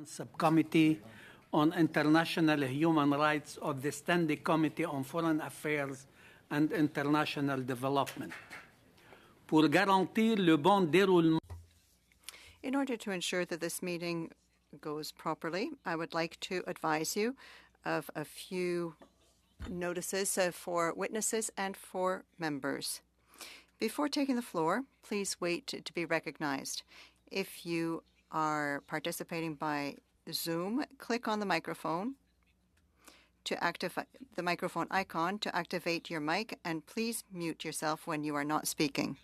Subcommittee on International Human Rights of the Standing Committee on Foreign Affairs and International Development. Pour garantir le bon déroulement. In order to ensure that this meeting goes properly, I would like to advise you of a few notices for witnesses and for members. Before taking the floor, please wait to be recognized. If you are participating by Zoom, click on the microphone to activate the microphone icon to activate your mic, and please mute yourself when you are not speaking.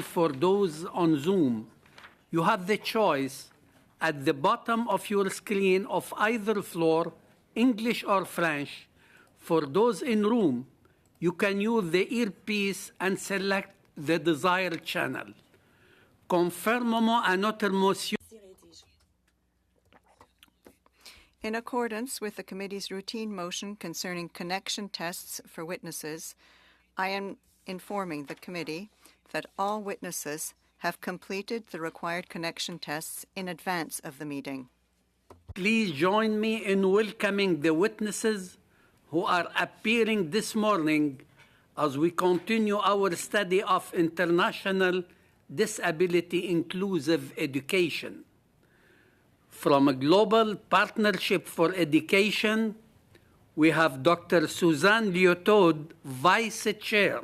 For those on Zoom, you have the choice at the bottom of your screen of either floor, English or French. For those in room, you can use the earpiece and select the desired channel. Conformément à notre motion. In accordance with the committee's routine motion concerning connection tests for witnesses, I am informing the committee that all witnesses have completed the required connection tests in advance of the meeting. Please join me in welcoming the witnesses who are appearing this morning as we continue our study of international disability inclusive education. From a Global Partnership for Education, we have Dr. Suzanne Liautaud, Vice Chair.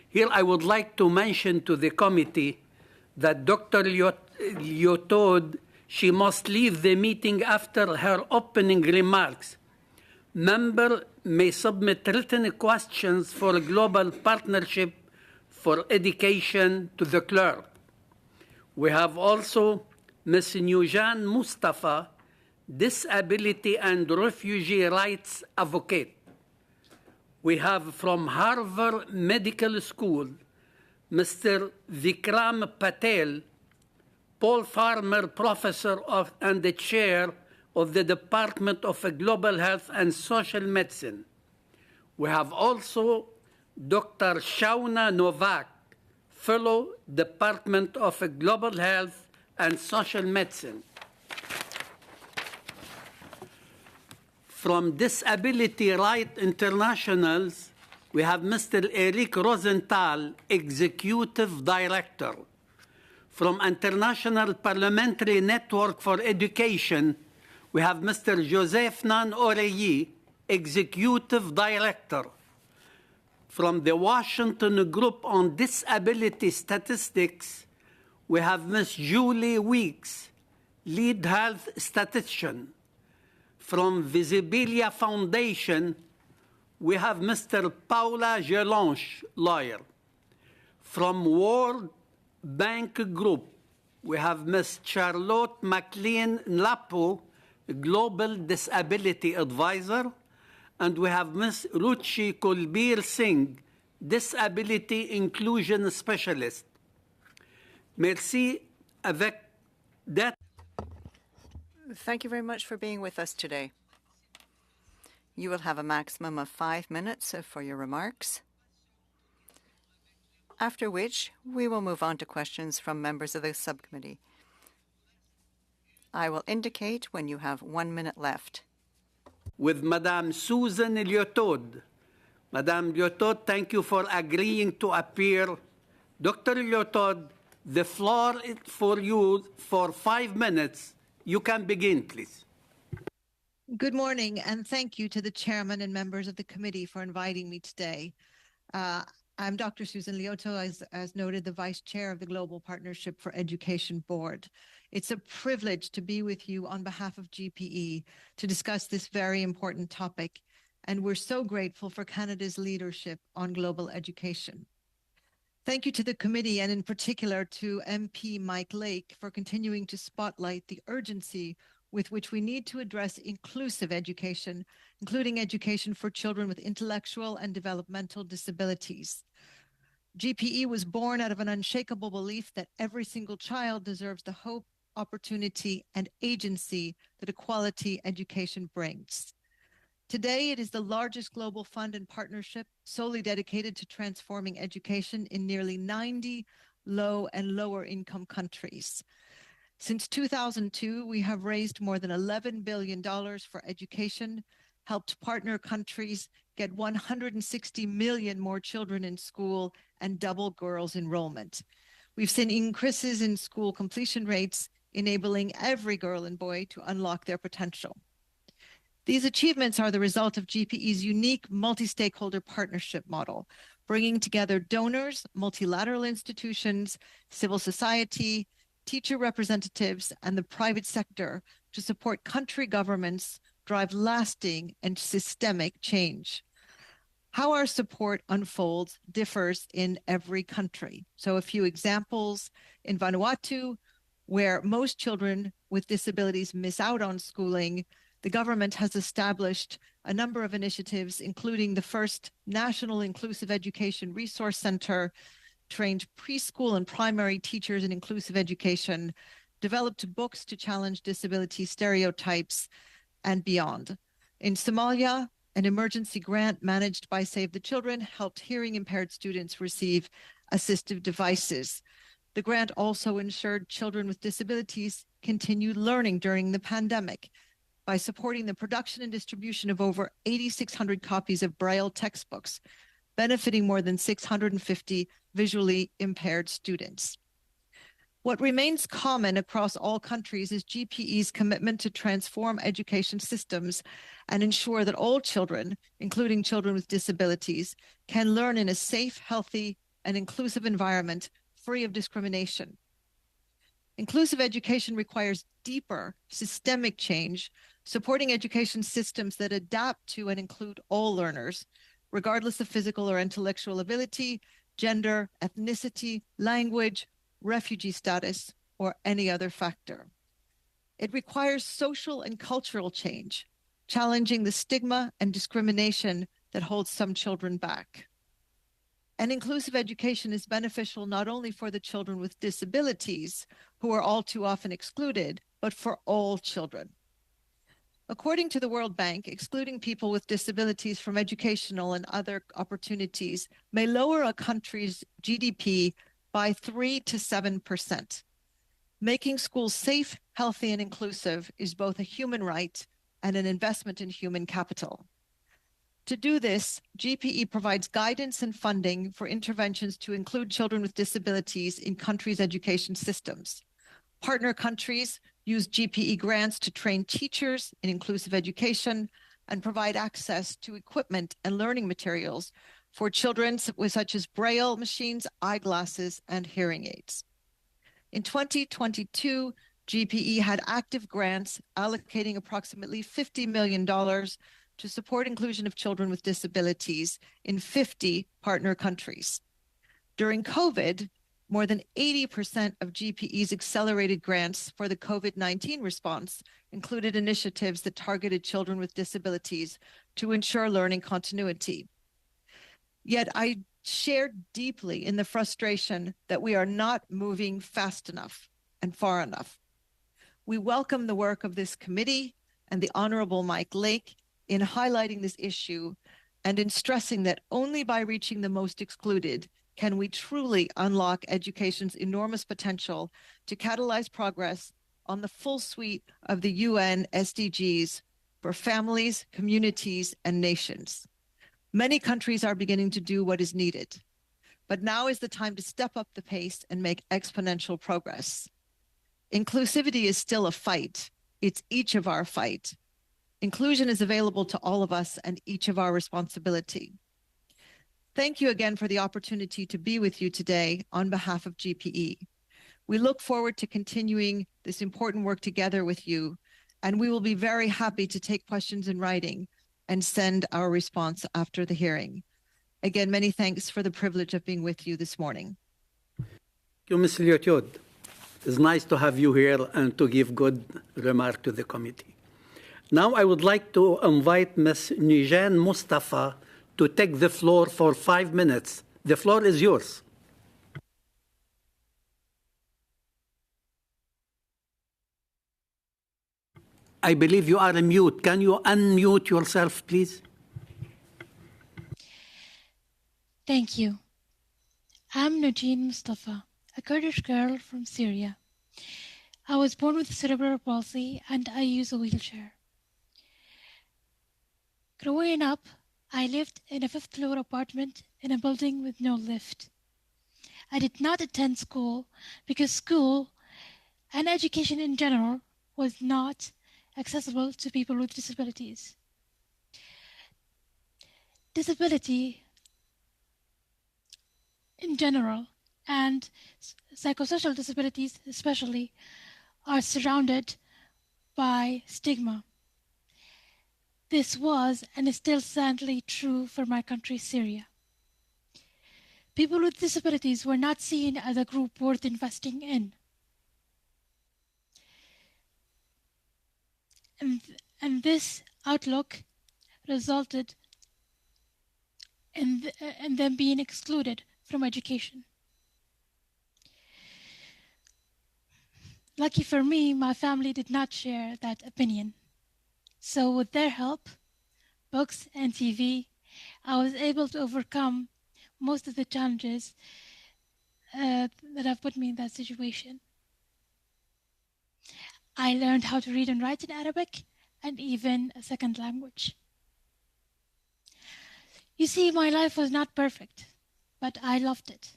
Here I would like to mention to the committee that Dr. Liautaud, she must leave the meeting after her opening remarks. Members may submit written questions for Global Partnership for Education to the clerk. We have also Ms. Nujan Mustafa, Disability and Refugee Rights Advocate. We have from Harvard Medical School, Mr. Vikram Patel, Paul Farmer Professor and the Chair of the Department of Global Health and Social Medicine. We have also Dr. Shauna Novak, Fellow, Department of Global Health and Social Medicine. From Disability Rights Internationals, we have Mr. Eric Rosenthal, Executive Director. From International Parliamentary Network for Education, we have Mr. Joseph Nan Oreilly, Executive Director. From the Washington Group on Disability Statistics, we have Ms. Julie Weeks, Lead Health Statistician. From Visibilia Foundation, we have Mr. Paula Gelonche, lawyer. From World Bank Group, we have Ms. Charlotte McLean Lapo, Global Disability Advisor, and we have Ms. Ruchi Kulbir Singh, Disability Inclusion Specialist. Merci. Avec that. Thank you very much for being with us today. You will have a maximum of 5 minutes for your remarks, after which we will move on to questions from members of the subcommittee. I will indicate when you have 1 minute left. With Madame Susan Liautaud. Madame Liautaud, thank you for agreeing to appear. Dr. Liautaud, the floor is for you for 5 minutes. You can begin, please. Good morning, and thank you to the chairman and members of the committee for inviting me today. I'm Dr. Susan Liautaud, as noted, the vice chair of the Global Partnership for Education Board. It's a privilege to be with you on behalf of GPE to discuss this very important topic, and we're so grateful for Canada's leadership on global education. Thank you to the committee, and in particular to MP Mike Lake, for continuing to spotlight the urgency with which we need to address inclusive education, including education for children with intellectual and developmental disabilities. GPE was born out of an unshakable belief that every single child deserves the hope, opportunity, and agency that a quality education brings. Today, it is the largest global fund and partnership solely dedicated to transforming education in nearly 90 low and lower income countries. Since 2002, we have raised more than $11 billion for education, helped partner countries get 160 million more children in school, and double girls' enrollment. We've seen increases in school completion rates, enabling every girl and boy to unlock their potential. These achievements are the result of GPE's unique multi-stakeholder partnership model, bringing together donors, multilateral institutions, civil society, teacher representatives, and the private sector to support country governments drive lasting and systemic change. How our support unfolds differs in every country. So a few examples: in Vanuatu, where most children with disabilities miss out on schooling, the government has established a number of initiatives, including the first National Inclusive Education Resource Center, trained preschool and primary teachers in inclusive education, developed books to challenge disability stereotypes, and beyond. In Somalia, an emergency grant managed by Save the Children helped hearing impaired students receive assistive devices. The grant also ensured children with disabilities continued learning during the pandemic by supporting the production and distribution of over 8,600 copies of Braille textbooks, benefiting more than 650 visually impaired students. What remains common across all countries is GPE's commitment to transform education systems and ensure that all children, including children with disabilities, can learn in a safe, healthy, and inclusive environment free of discrimination. Inclusive education requires deeper, systemic change, supporting education systems that adapt to and include all learners, regardless of physical or intellectual ability, gender, ethnicity, language, refugee status, or any other factor. It requires social and cultural change, challenging the stigma and discrimination that holds some children back. And inclusive education is beneficial not only for the children with disabilities, who are all too often excluded, but for all children. According to the World Bank, excluding people with disabilities from educational and other opportunities may lower a country's GDP by 3 to 7%. Making schools safe, healthy, and inclusive is both a human right and an investment in human capital. To do this, GPE provides guidance and funding for interventions to include children with disabilities in countries' education systems. Partner countries use GPE grants to train teachers in inclusive education and provide access to equipment and learning materials for children with such as Braille machines, eyeglasses, and hearing aids. In 2022, GPE had active grants allocating approximately $50 million to support inclusion of children with disabilities in 50 partner countries. During COVID, more than 80% of GPE's accelerated grants for the COVID-19 response included initiatives that targeted children with disabilities to ensure learning continuity. Yet I shared deeply in the frustration that we are not moving fast enough and far enough. We welcome the work of this committee and the Honorable Mike Lake in highlighting this issue and in stressing that only by reaching the most excluded can we truly unlock education's enormous potential to catalyze progress on the full suite of the UN SDGs for families, communities, and nations. Many countries are beginning to do what is needed, but now is the time to step up the pace and make exponential progress. Inclusivity is still a fight. It's each of our fight. Inclusion is available to all of us and each of our responsibility. Thank you again for the opportunity to be with you today on behalf of GPE. We look forward to continuing this important work together with you, and we will be very happy to take questions in writing and send our response after the hearing. Again, many thanks for the privilege of being with you this morning. Thank you, Ms. Lyotiod. It's nice to have you here and to give good remark to the committee. Now I would like to invite Ms. Nijan Mustafa to take the floor for 5 minutes. The floor is yours. I believe you are on mute. Can you unmute yourself, please? Thank you. I'm Najeen Mustafa, a Kurdish girl from Syria. I was born with cerebral palsy and I use a wheelchair. Growing up, I lived in a fifth-floor apartment in a building with no lift. I did not attend school because school and education in general was not accessible to people with disabilities. Disability in general and psychosocial disabilities especially are surrounded by stigma. This was and is still sadly true for my country, Syria. People with disabilities were not seen as a group worth investing in. And this outlook resulted in them being excluded from education. Lucky for me, my family did not share that opinion. So with their help, books and TV, I was able to overcome most of the challenges that have put me in that situation. I learned how to read and write in Arabic and even a second language. You see, my life was not perfect, but I loved it.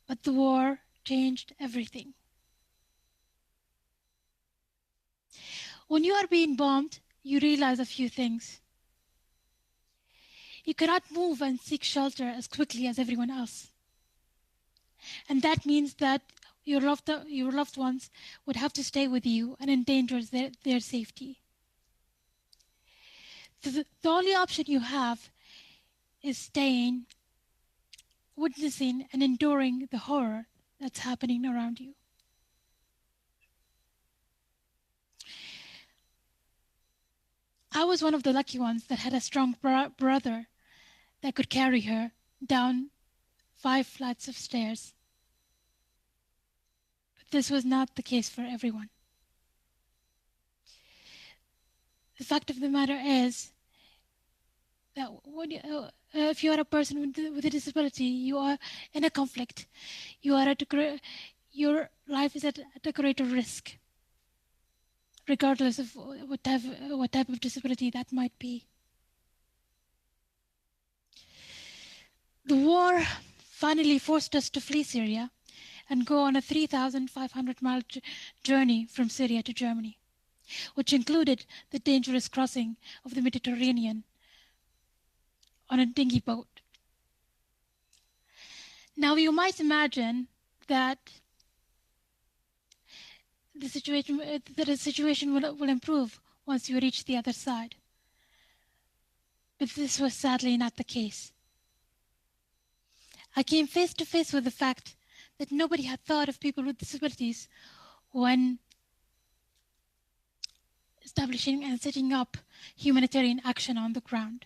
But the war changed everything. When you are being bombed, you realize a few things. You cannot move and seek shelter as quickly as everyone else. And that means that your loved ones would have to stay with you and endanger their safety. The only option you have is staying, witnessing, and enduring the horror that's happening around you. I was one of the lucky ones that had a strong brother that could carry her down 5 flights of stairs. But this was not the case for everyone. The fact of the matter is that if you are a person with a disability, you are in a conflict. Your life is at a greater risk, regardless of what type of disability that might be. The war finally forced us to flee Syria and go on a 3,500-mile journey from Syria to Germany, which included the dangerous crossing of the Mediterranean on a dinghy boat. Now you might imagine that the situation will improve once you reach the other side. But this was sadly not the case. I came face to face with the fact that nobody had thought of people with disabilities when establishing and setting up humanitarian action on the ground.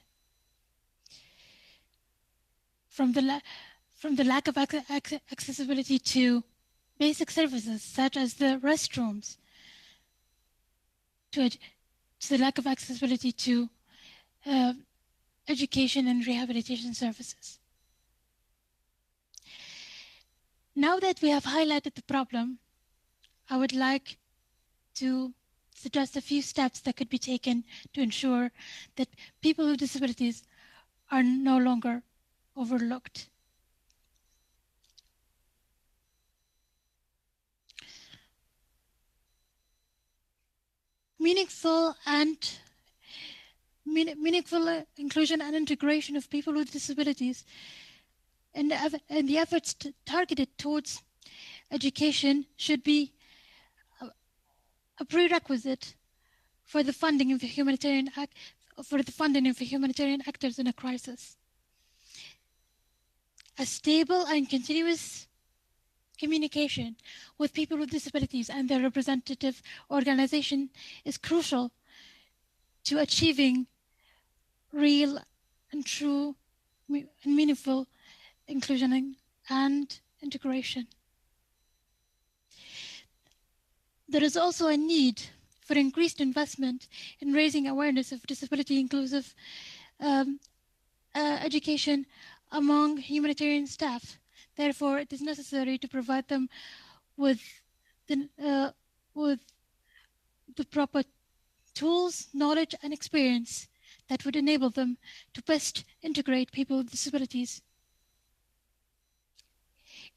From the lack of accessibility to basic services such as the restrooms, to the lack of accessibility to education and rehabilitation services. Now that we have highlighted the problem, I would like to suggest a few steps that could be taken to ensure that people with disabilities are no longer overlooked. Meaningful inclusion and integration of people with disabilities and the efforts targeted towards education should be a prerequisite for the funding of the humanitarian actors in a crisis. A stable and continuous communication with people with disabilities and their representative organization is crucial to achieving real and true and meaningful inclusion and integration. There is also a need for increased investment in raising awareness of disability-inclusive education among humanitarian staff. Therefore, it is necessary to provide them with with the proper tools, knowledge, and experience that would enable them to best integrate people with disabilities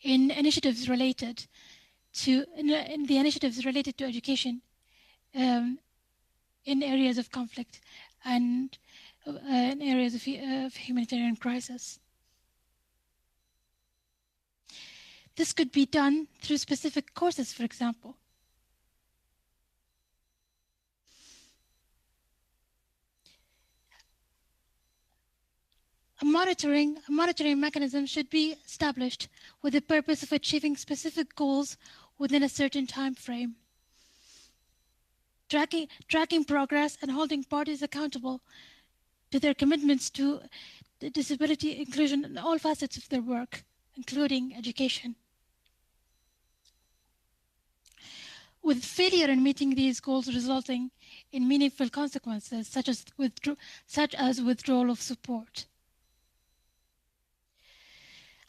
in initiatives related to education, in areas of conflict and in areas of humanitarian crisis. This could be done through specific courses, for example. A monitoring mechanism should be established with the purpose of achieving specific goals within a certain time frame. Tracking progress and holding parties accountable to their commitments to disability inclusion in all facets of their work, including education. With failure in meeting these goals resulting in meaningful consequences, such as withdrawal of support.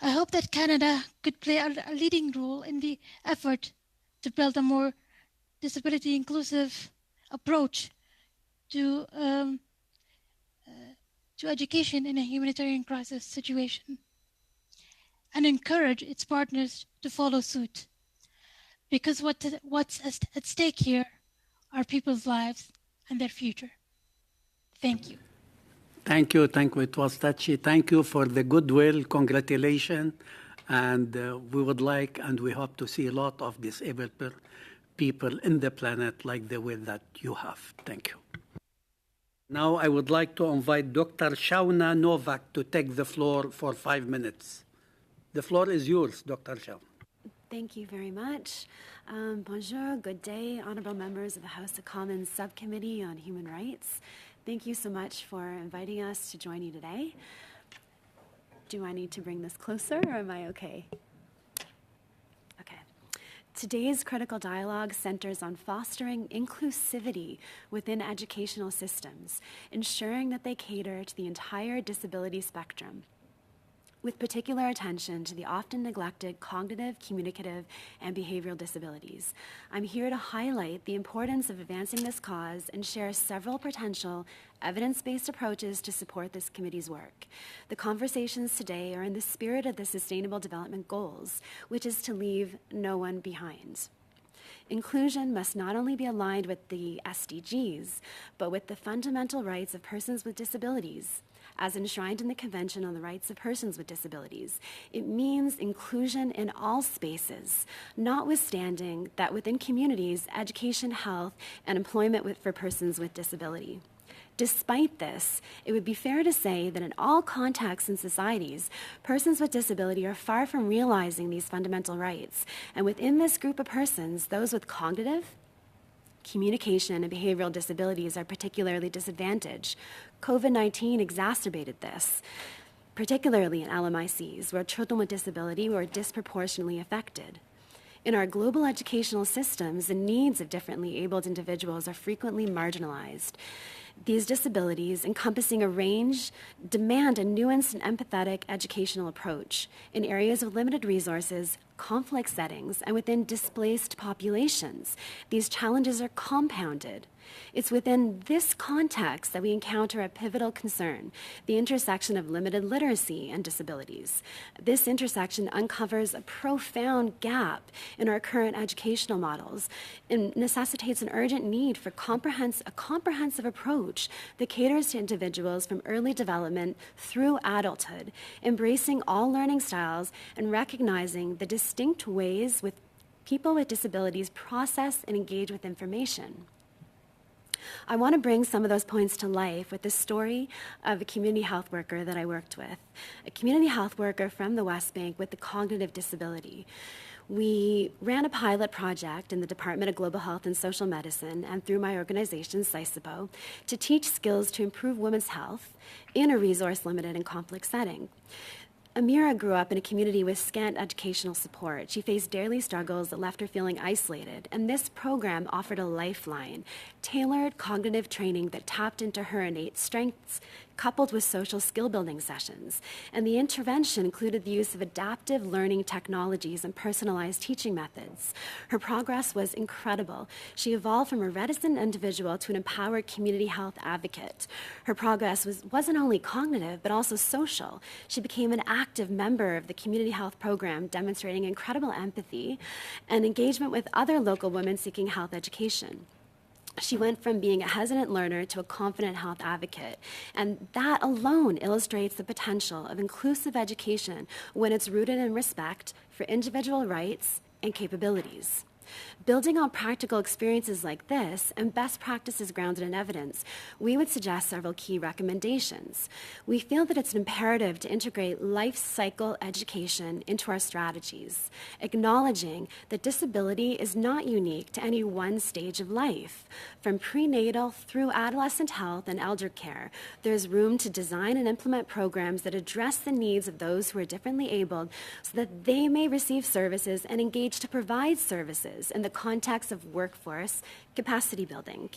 I hope that Canada could play a leading role in the effort to build a more disability inclusive approach to education in a humanitarian crisis situation, and encourage its partners to follow suit. Because what's at stake here are people's lives and their future. Thank you. Thank you. It was touchy. Thank you for the goodwill. Congratulations. And we would like and we hope to see a lot of disabled people in the planet like the way that you have. Thank you. Now I would like to invite Dr. Shauna Novak to take the floor for 5 minutes. The floor is yours, Dr. Shauna. Thank you very much. Bonjour, good day, honorable members of the House of Commons Subcommittee on Human Rights. Thank you so much for inviting us to join you today. Do I need to bring this closer or am I okay? Okay. Today's critical dialogue centers on fostering inclusivity within educational systems, ensuring that they cater to the entire disability spectrum, with particular attention to the often neglected cognitive, communicative, and behavioral disabilities. I'm here to highlight the importance of advancing this cause and share several potential evidence-based approaches to support this committee's work. The conversations today are in the spirit of the Sustainable Development Goals, which is to leave no one behind. Inclusion must not only be aligned with the SDGs, but with the fundamental rights of persons with disabilities, as enshrined in the Convention on the Rights of Persons with Disabilities. It means inclusion in all spaces, notwithstanding that within communities, education, health, and employment for persons with disability. Despite this, it would be fair to say that in all contexts and societies, persons with disability are far from realizing these fundamental rights. And within this group of persons, those with cognitive, communication, and behavioral disabilities are particularly disadvantaged. COVID-19 exacerbated this, particularly in LMICs, where children with disability were disproportionately affected. In our global educational systems, the needs of differently abled individuals are frequently marginalized. These disabilities, encompassing a range, demand a nuanced and empathetic educational approach in areas of limited resources, conflict settings, and within displaced populations. These challenges are compounded. It's within this context that we encounter a pivotal concern, the intersection of limited literacy and disabilities. This intersection uncovers a profound gap in our current educational models and necessitates an urgent need for a comprehensive approach that caters to individuals from early development through adulthood, embracing all learning styles and recognizing the distinct ways with people with disabilities process and engage with information. I want to bring some of those points to life with the story of a community health worker that I worked with, a community health worker from the West Bank with a cognitive disability. We ran a pilot project in the Department of Global Health and Social Medicine and through my organization, SISAPO, to teach skills to improve women's health in a resource-limited and conflict setting. Amira grew up in a community with scant educational support. She faced daily struggles that left her feeling isolated, and this program offered a lifeline, tailored cognitive training that tapped into her innate strengths, coupled with social skill building sessions. And the intervention included the use of adaptive learning technologies and personalized teaching methods. Her progress was incredible. She evolved from a reticent individual to an empowered community health advocate. Her progress wasn't only cognitive, but also social. She became an active member of the community health program, demonstrating incredible empathy and engagement with other local women seeking health education. She went from being a hesitant learner to a confident health advocate. And that alone illustrates the potential of inclusive education when it's rooted in respect for individual rights and capabilities. Building on practical experiences like this and best practices grounded in evidence, we would suggest several key recommendations. We feel that it's imperative to integrate life cycle education into our strategies, acknowledging that disability is not unique to any one stage of life. From prenatal through adolescent health and elder care, there's room to design and implement programs that address the needs of those who are differently abled so that they may receive services and engage to provide services in the context of workforce capacity building.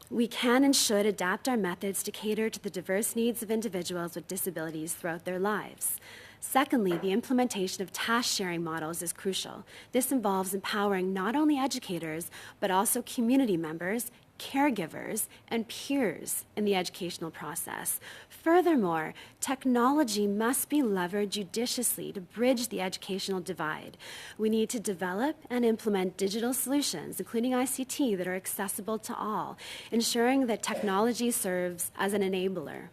We can and should adapt our methods to cater to the diverse needs of individuals with disabilities throughout their lives. Secondly, the implementation of task-sharing models is crucial. This involves empowering not only educators, but also community members, caregivers, and peers in the educational process. Furthermore, technology must be leveraged judiciously to bridge the educational divide. We need to develop and implement digital solutions, including ICT, that are accessible to all, ensuring that technology serves as an enabler,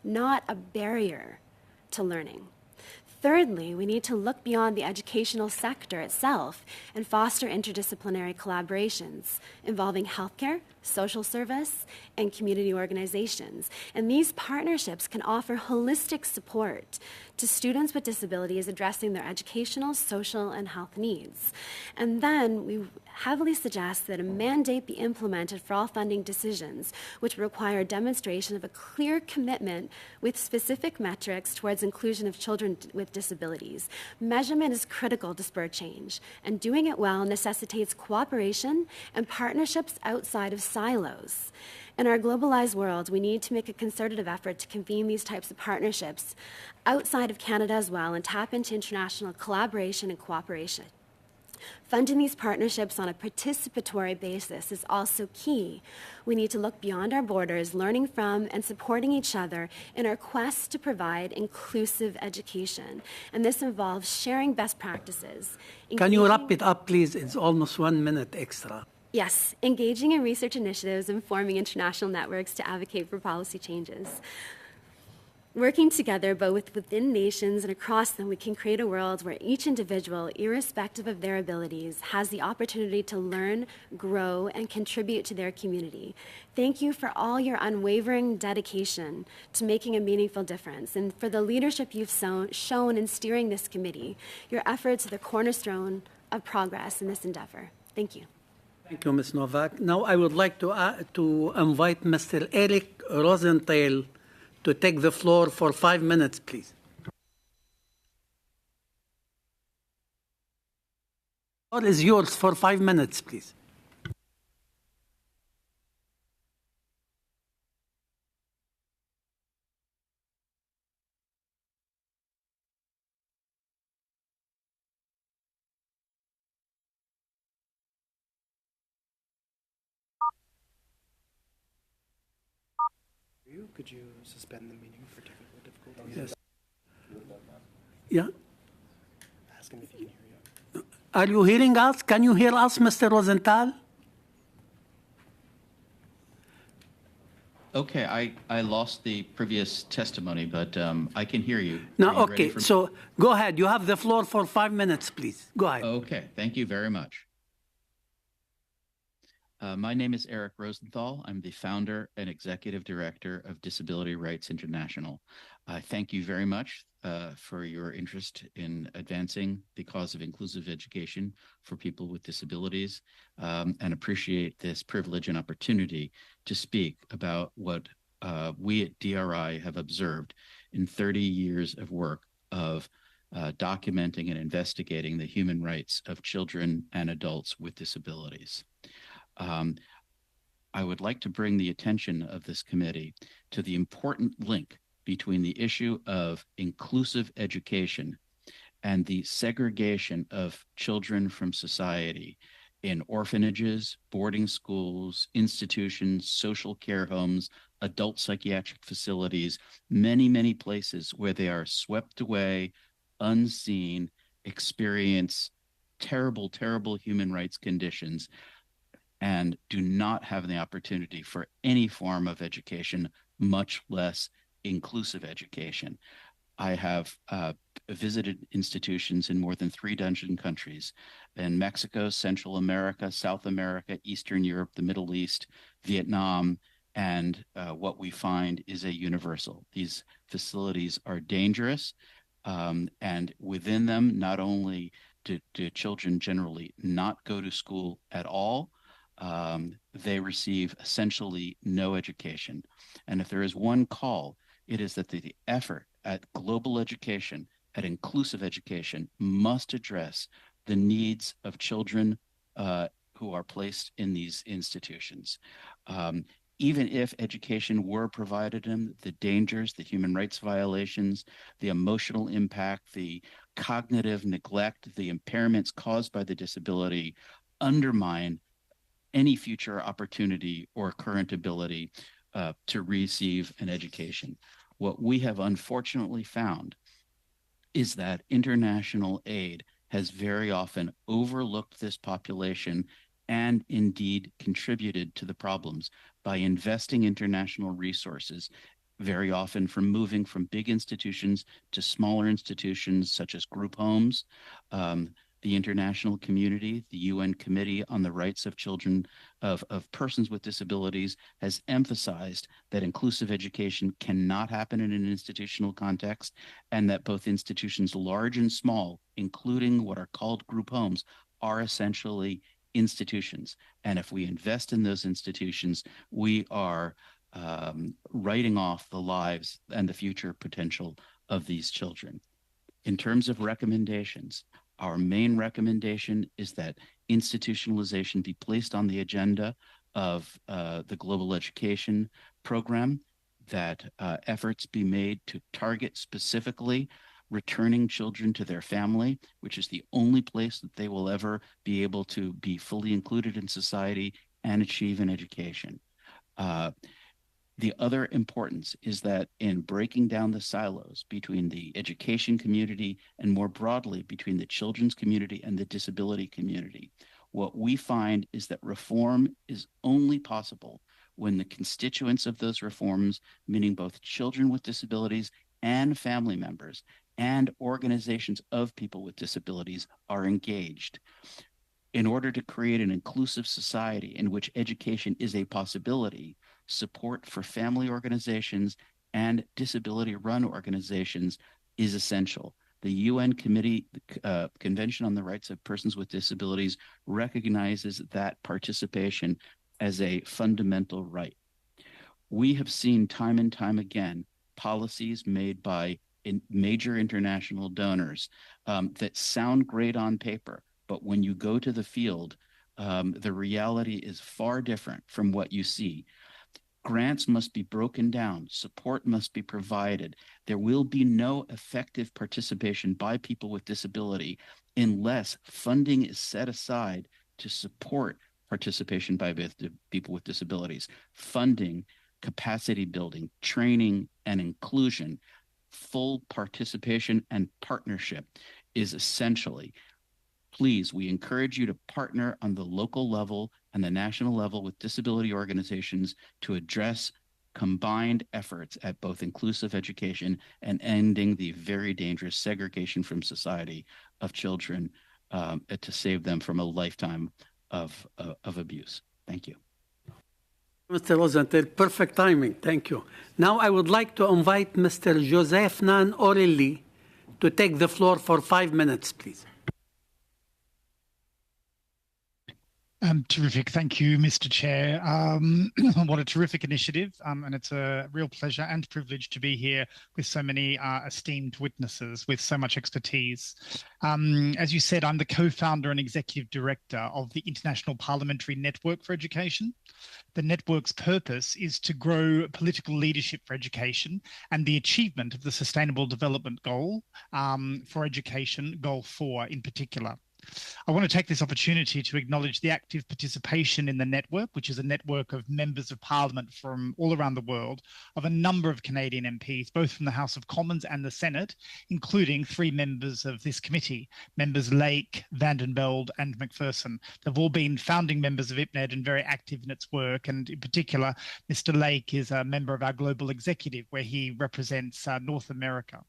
not a barrier to learning. Thirdly, we need to look beyond the educational sector itself and foster interdisciplinary collaborations involving healthcare, social service, and community organizations. And these partnerships can offer holistic support to students with disabilities addressing their educational, social, and health needs. And then we heavily suggest that a mandate be implemented for all funding decisions, which require demonstration of a clear commitment with specific metrics towards inclusion of children with disabilities. Measurement is critical to spur change, and doing it well necessitates cooperation and partnerships outside of silos. In our globalized world, we need to make a concerted effort to convene these types of partnerships outside of Canada as well and tap into international collaboration and cooperation. Funding these partnerships on a participatory basis is also key. We need to look beyond our borders, learning from and supporting each other in our quest to provide inclusive education. And this involves sharing best practices. Can you wrap it up, please? It's almost 1 minute extra. Yes, engaging in research initiatives and forming international networks to advocate for policy changes. Working together, both within nations and across them, we can create a world where each individual, irrespective of their abilities, has the opportunity to learn, grow, and contribute to their community. Thank you for all your unwavering dedication to making a meaningful difference and for the leadership you've shown in steering this committee. Your efforts are the cornerstone of progress in this endeavor. Thank you. Thank you, Ms. Novak. Now I would like to invite Mr. Eric Rosenthal to take the floor for 5 minutes, please. The floor is yours for 5 minutes, please. Could you suspend the meeting for technical difficulties? Yes. Yeah. Ask him if he can hear you. Are you hearing us? Can you hear us, Mr. Rosenthal? Okay, I lost the previous testimony, but I can hear you. No, okay. So go ahead. You have the floor for 5 minutes, please. Go ahead. Okay, thank you very much. My name is Eric Rosenthal. I'm the founder and executive director of Disability Rights International. I thank you very much for your interest in advancing the cause of inclusive education for people with disabilities and appreciate this privilege and opportunity to speak about what we at DRI have observed in 30 years of work of documenting and investigating the human rights of children and adults with disabilities. I would like to bring the attention of this committee to the important link between the issue of inclusive education and the segregation of children from society in orphanages, boarding schools, institutions, social care homes, adult psychiatric facilities, many, many places where they are swept away, unseen, experience terrible, terrible human rights conditions, and do not have the opportunity for any form of education, much less inclusive education. I have visited institutions in more than 3 dozen countries, in Mexico, Central America, South America, Eastern Europe, the Middle East, Vietnam, and what we find is a universal. These facilities are dangerous, and within them, not only do children generally not go to school at all, they receive essentially no education. And if there is one call, it is that the effort at global education, at inclusive education, must address the needs of children who are placed in these institutions. Even if education were provided them, the dangers, the human rights violations, the emotional impact, the cognitive neglect, the impairments caused by the disability undermine any future opportunity or current ability to receive an education. What we have unfortunately found is that international aid has very often overlooked this population and indeed contributed to the problems by investing international resources, very often from moving from big institutions to smaller institutions such as group homes. The international community, the UN Committee on the Rights of Children of Persons with Disabilities, has emphasized that inclusive education cannot happen in an institutional context, and that both institutions large and small, including what are called group homes, are essentially institutions. And if we invest in those institutions, we are writing off the lives and the future potential of these children. In terms of recommendations, our main recommendation is that institutionalization be placed on the agenda of the global education program, that efforts be made to target specifically returning children to their family, which is the only place that they will ever be able to be fully included in society and achieve an education. The other importance is that in breaking down the silos between the education community and more broadly between the children's community and the disability community, what we find is that reform is only possible when the constituents of those reforms, meaning both children with disabilities and family members and organizations of people with disabilities, are engaged. In order to create an inclusive society in which education is a possibility, support for family organizations and disability-run organizations is essential. The UN Convention on the Rights of Persons with Disabilities recognizes that participation as a fundamental right. We have seen time and time again policies made by major international donors that sound great on paper, but when you go to the field, the reality is far different from what you see. Grants must be broken down. Support must be provided. There will be no effective participation by people with disability unless funding is set aside to support participation by people with disabilities. Funding, capacity building, training, and inclusion, full participation and partnership is essentially. Please, we encourage you to partner on the local level and the national level with disability organizations to address combined efforts at both inclusive education and ending the very dangerous segregation from society of children to save them from a lifetime of abuse. Thank you. Mr. Rosenthal, perfect timing. Thank you. Now I would like to invite Mr. Joseph Nan Orelli to take the floor for 5 minutes, please. Terrific. Thank you, Mr. Chair. What a terrific initiative. And it's a real pleasure and privilege to be here with so many esteemed witnesses with so much expertise. As you said, I'm the co-founder and executive director of the International Parliamentary Network for Education. The network's purpose is to grow political leadership for education and the achievement of the Sustainable Development Goal for education, Goal 4 in particular. I want to take this opportunity to acknowledge the active participation in the network, which is a network of members of Parliament from all around the world, of a number of Canadian MPs, both from the House of Commons and the Senate, including 3 members of this committee, members Lake, Vanden Belde and McPherson. They've all been founding members of IPNED and very active in its work. And in particular, Mr. Lake is a member of our global executive, where he represents North America.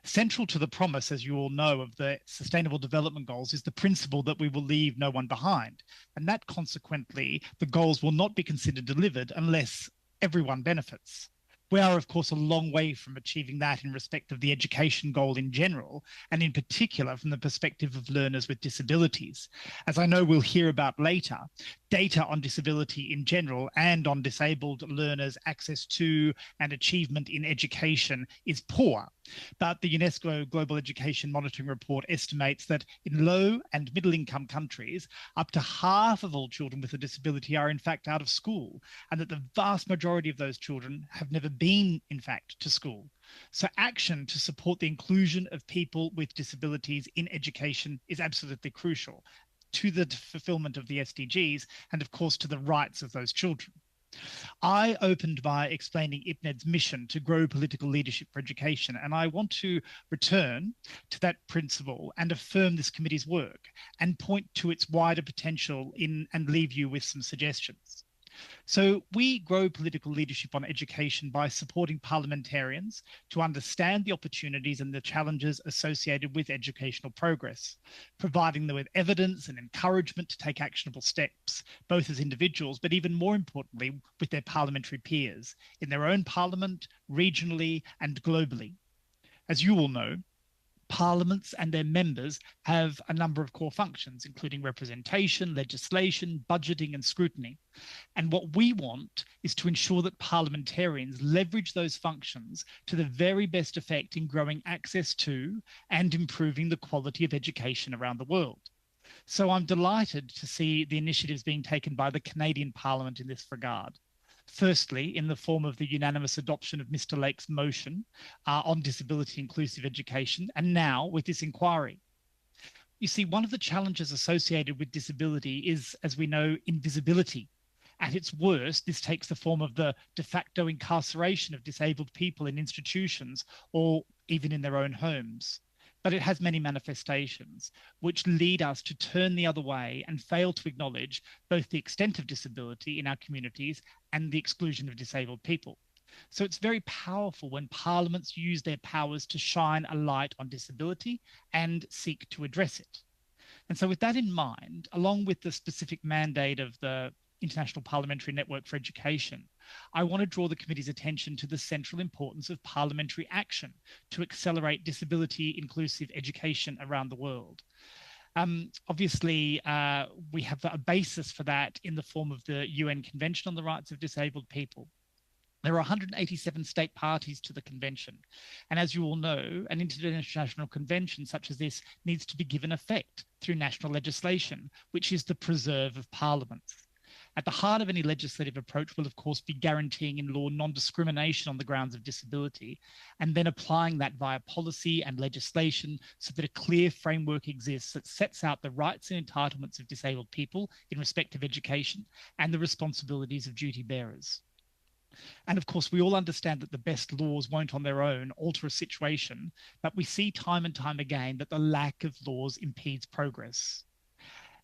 Central to the promise, as you all know, of the Sustainable Development Goals is the principle that we will leave no one behind. And that consequently, the goals will not be considered delivered unless everyone benefits. We are, of course, a long way from achieving that in respect of the education goal in general, and in particular from the perspective of learners with disabilities. As I know we'll hear about later, data on disability in general and on disabled learners' access to and achievement in education is poor. But the UNESCO Global Education Monitoring Report estimates that in low and middle income countries, up to half of all children with a disability are in fact out of school, and that the vast majority of those children have never been, in fact, to school. So action to support the inclusion of people with disabilities in education is absolutely crucial to the fulfillment of the SDGs and, of course, to the rights of those children. I opened by explaining IPNED's mission to grow political leadership for education, and I want to return to that principle and affirm this committee's work and point to its wider potential and leave you with some suggestions. So we grow political leadership on education by supporting parliamentarians to understand the opportunities and the challenges associated with educational progress, providing them with evidence and encouragement to take actionable steps, both as individuals, but even more importantly, with their parliamentary peers in their own parliament, regionally, and globally. As you all know, parliaments and their members have a number of core functions, including representation, legislation, budgeting, and scrutiny. And what we want is to ensure that parliamentarians leverage those functions to the very best effect in growing access to and improving the quality of education around the world. So I'm delighted to see the initiatives being taken by the Canadian Parliament in this regard. Firstly, in the form of the unanimous adoption of Mr. Lake's motion on disability inclusive education, and now with this inquiry. You see, one of the challenges associated with disability is, as we know, invisibility. At its worst, this takes the form of the de facto incarceration of disabled people in institutions or even in their own homes. But it has many manifestations which lead us to turn the other way and fail to acknowledge both the extent of disability in our communities and the exclusion of disabled people. So it's very powerful when parliaments use their powers to shine a light on disability and seek to address it. And so with that in mind, along with the specific mandate of the International Parliamentary Network for Education, I want to draw the committee's attention to the central importance of parliamentary action to accelerate disability inclusive education around the world. Obviously, we have a basis for that in the form of the UN Convention on the Rights of Disabled People. There are 187 state parties to the convention. And as you all know, an international convention such as this needs to be given effect through national legislation, which is the preserve of parliaments. At the heart of any legislative approach will, of course, be guaranteeing in law non-discrimination on the grounds of disability, and then applying that via policy and legislation so that a clear framework exists that sets out the rights and entitlements of disabled people in respect of education and the responsibilities of duty bearers. And of course, we all understand that the best laws won't on their own alter a situation, but we see time and time again that the lack of laws impedes progress.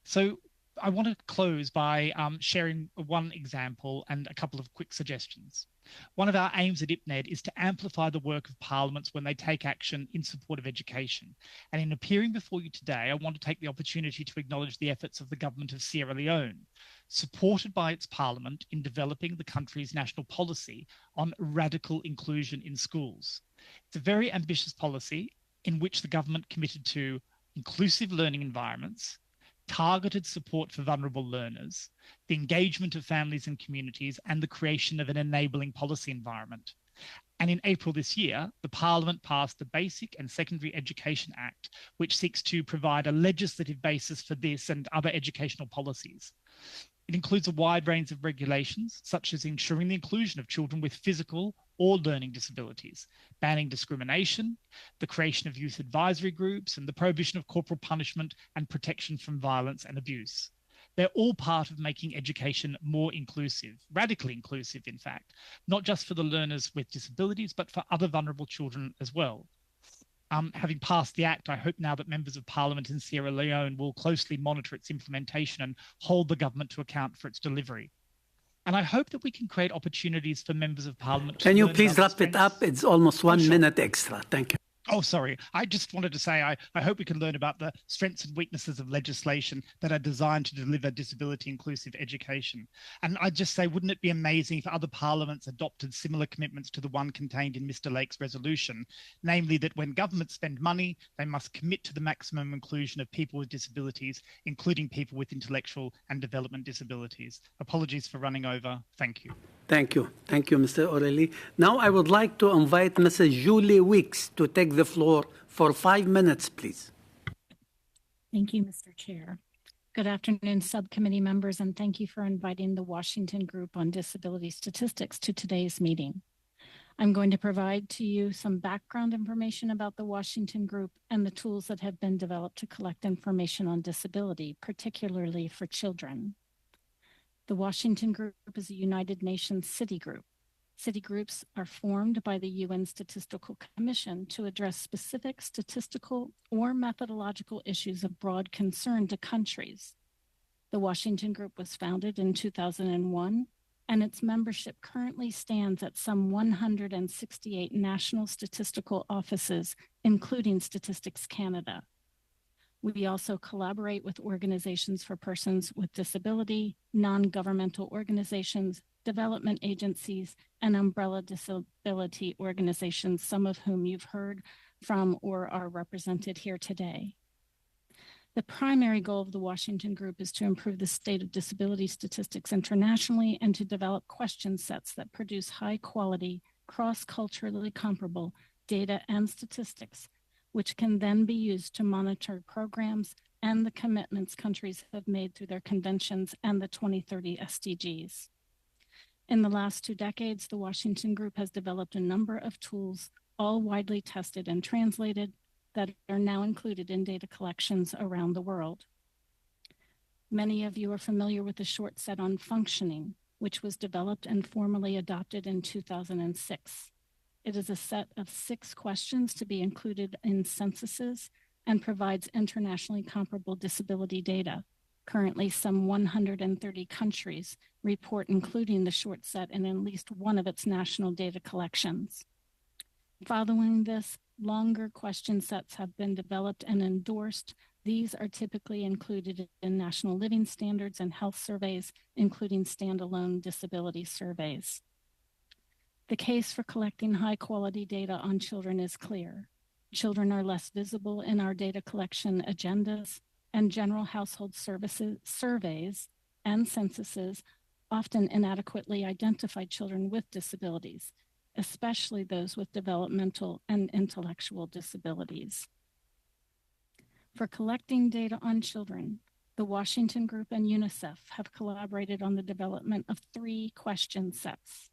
So I want to close by sharing one example and a couple of quick suggestions. One of our aims at IPNED is to amplify the work of parliaments when they take action in support of education. And in appearing before you today, I want to take the opportunity to acknowledge the efforts of the government of Sierra Leone, supported by its parliament in developing the country's national policy on radical inclusion in schools. It's a very ambitious policy in which the government committed to inclusive learning environments, targeted support for vulnerable learners, the engagement of families and communities, and the creation of an enabling policy environment. And in April this year, the Parliament passed the Basic and Secondary Education Act, which seeks to provide a legislative basis for this and other educational policies. It includes a wide range of regulations, such as ensuring the inclusion of children with physical or learning disabilities, banning discrimination, the creation of youth advisory groups, and the prohibition of corporal punishment and protection from violence and abuse. They're all part of making education more inclusive, radically inclusive, in fact, not just for the learners with disabilities, but for other vulnerable children as well. Having passed the Act, I hope now that members of Parliament in Sierra Leone will closely monitor its implementation and hold the government to account for its delivery. And I hope that we can create opportunities for members of Parliament. Can you please wrap it up? It's almost 1 minute extra. Thank you. Oh, sorry. I just wanted to say I hope we can learn about the strengths and weaknesses of legislation that are designed to deliver disability-inclusive education. And I'd just say, wouldn't it be amazing if other parliaments adopted similar commitments to the one contained in Mr. Lake's resolution, namely that when governments spend money, they must commit to the maximum inclusion of people with disabilities, including people with intellectual and development disabilities. Apologies for running over. Thank you. Thank you. Thank you, Mr. O'Reilly. Now I would like to invite Mrs. Julie Weeks to take the floor for 5 minutes, please. Thank you, Mr. Chair. Good afternoon, subcommittee members, and thank you for inviting the Washington Group on Disability Statistics to today's meeting. I'm going to provide to you some background information about the Washington Group and the tools that have been developed to collect information on disability, particularly for children. The Washington Group is a United Nations city group. City groups are formed by the UN Statistical Commission to address specific statistical or methodological issues of broad concern to countries. The Washington Group was founded in 2001, and its membership currently stands at some 168 national statistical offices, including Statistics Canada. We also collaborate with organizations for persons with disability, non-governmental organizations, development agencies, and umbrella disability organizations, some of whom you've heard from or are represented here today. The primary goal of the Washington Group is to improve the state of disability statistics internationally and to develop question sets that produce high-quality, cross-culturally comparable data and statistics, which can then be used to monitor programs and the commitments countries have made through their conventions and the 2030 SDGs. In the last 2 decades, the Washington Group has developed a number of tools, all widely tested and translated, that are now included in data collections around the world. Many of you are familiar with the short set on functioning, which was developed and formally adopted in 2006. It is a set of 6 questions to be included in censuses and provides internationally comparable disability data. Currently, some 130 countries report including the short set in at least one of its national data collections. Following this, longer question sets have been developed and endorsed. These are typically included in national living standards and health surveys, including standalone disability surveys. The case for collecting high-quality data on children is clear. Children are less visible in our data collection agendas, and general household services surveys and censuses often inadequately identify children with disabilities, especially those with developmental and intellectual disabilities. For collecting data on children, the Washington Group and UNICEF have collaborated on the development of 3 question sets.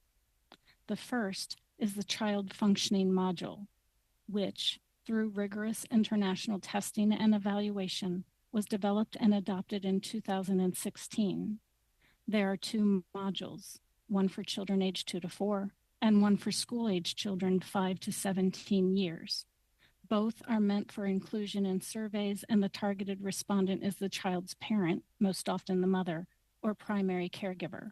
The first is the Child Functioning Module, which, through rigorous international testing and evaluation, was developed and adopted in 2016. There are 2 modules, one for children aged 2 to 4 and one for school-age children 5 to 17 years. Both are meant for inclusion in surveys, and the targeted respondent is the child's parent, most often the mother, or primary caregiver.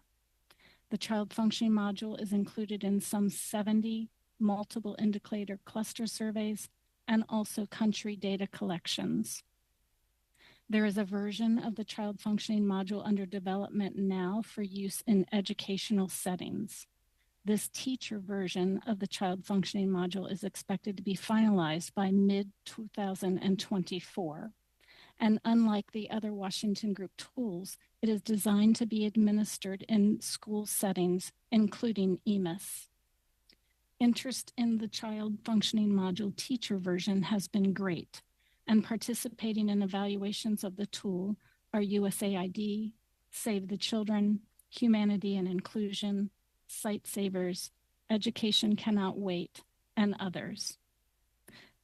The Child Functioning Module is included in some 70 multiple indicator cluster surveys and also country data collections. There is a version of the Child Functioning Module under development now for use in educational settings. This teacher version of the Child Functioning Module is expected to be finalized by mid-2024, And unlike the other Washington Group tools, it is designed to be administered in school settings, including EMIS. Interest in the Child Functioning Module teacher version has been great, and participating in evaluations of the tool are USAID, Save the Children, Humanity and Inclusion, Sight Savers, Education Cannot Wait, and others.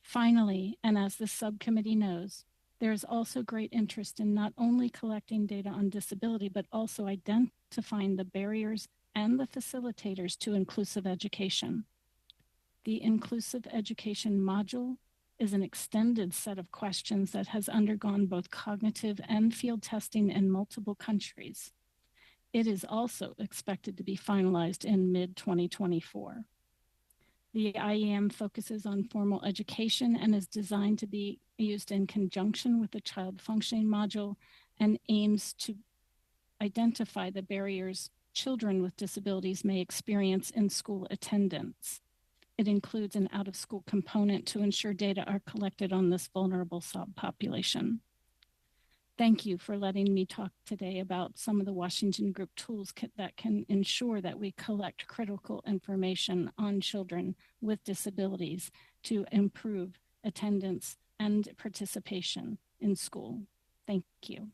Finally, and as the subcommittee knows, there is also great interest in not only collecting data on disability, but also identifying the barriers and the facilitators to inclusive education. The Inclusive Education module is an extended set of questions that has undergone both cognitive and field testing in multiple countries. It is also expected to be finalized in mid-2024. The IEM focuses on formal education and is designed to be used in conjunction with the Child Functioning module and aims to identify the barriers children with disabilities may experience in school attendance. It includes an out-of-school component to ensure data are collected on this vulnerable subpopulation. Thank you for letting me talk today about some of the Washington Group tools that can ensure that we collect critical information on children with disabilities to improve attendance and participation in school. Thank you.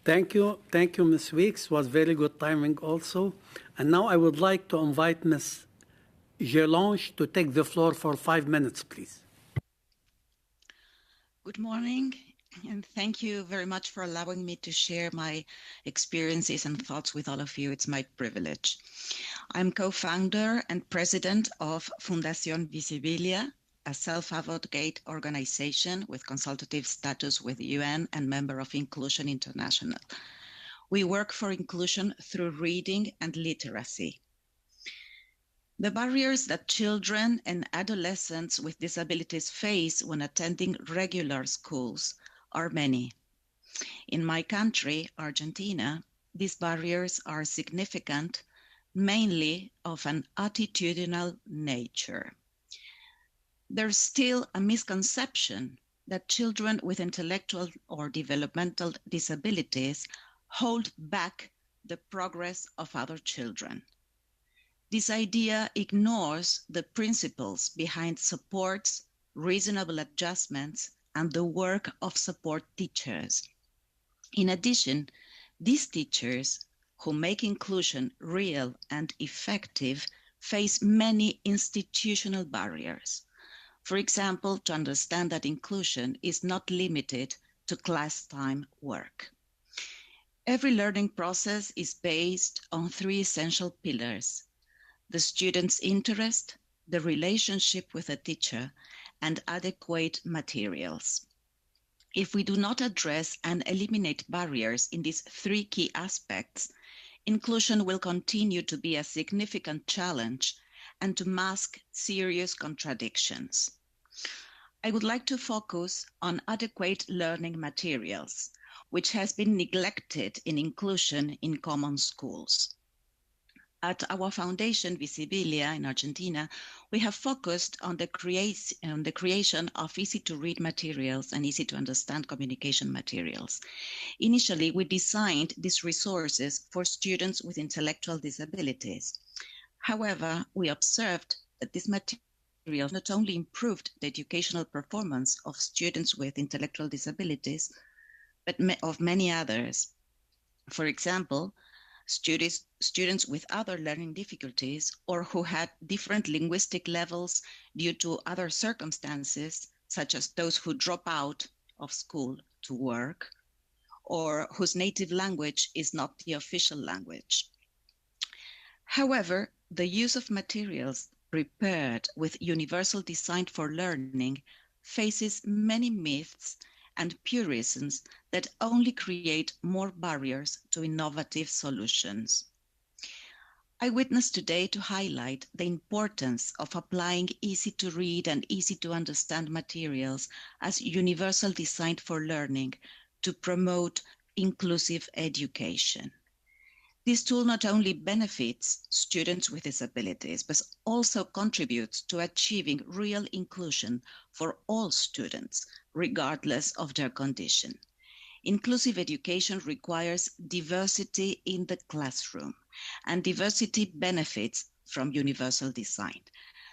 Thank you, Ms. Weeks. It was very good timing also. And now I would like to invite Ms. Gelange to take the floor for 5 minutes, please. Good morning, and thank you very much for allowing me to share my experiences and thoughts with all of you. It's my privilege. I'm co-founder and president of Fundación Visibilia, a self-advocate organization with consultative status with the UN and member of Inclusion International. We work for inclusion through reading and literacy. The barriers that children and adolescents with disabilities face when attending regular schools are many. In my country, Argentina, these barriers are significant, mainly of an attitudinal nature. There's still a misconception that children with intellectual or developmental disabilities hold back the progress of other children. This idea ignores the principles behind supports, reasonable adjustments, and the work of support teachers. In addition, these teachers who make inclusion real and effective face many institutional barriers. For example, to understand that inclusion is not limited to class time work. Every learning process is based on 3 essential pillars: the student's interest, the relationship with a teacher, and adequate materials. If we do not address and eliminate barriers in these 3 key aspects, inclusion will continue to be a significant challenge and to mask serious contradictions. I would like to focus on adequate learning materials, which has been neglected in inclusion in common schools. At our foundation, Visibilia in Argentina, we have focused on the creation of easy-to-read materials and easy-to-understand communication materials. Initially, we designed these resources for students with intellectual disabilities. However, we observed that these materials not only improved the educational performance of students with intellectual disabilities, but of many others. For example, students with other learning difficulties or who had different linguistic levels due to other circumstances, such as those who drop out of school to work, or whose native language is not the official language. However, the use of materials prepared with universal design for learning faces many myths and purisms that only create more barriers to innovative solutions. I witness today to highlight the importance of applying easy-to-read and easy-to-understand materials as universal design for learning to promote inclusive education. This tool not only benefits students with disabilities, but also contributes to achieving real inclusion for all students, regardless of their condition. Inclusive education requires diversity in the classroom, and diversity benefits from universal design.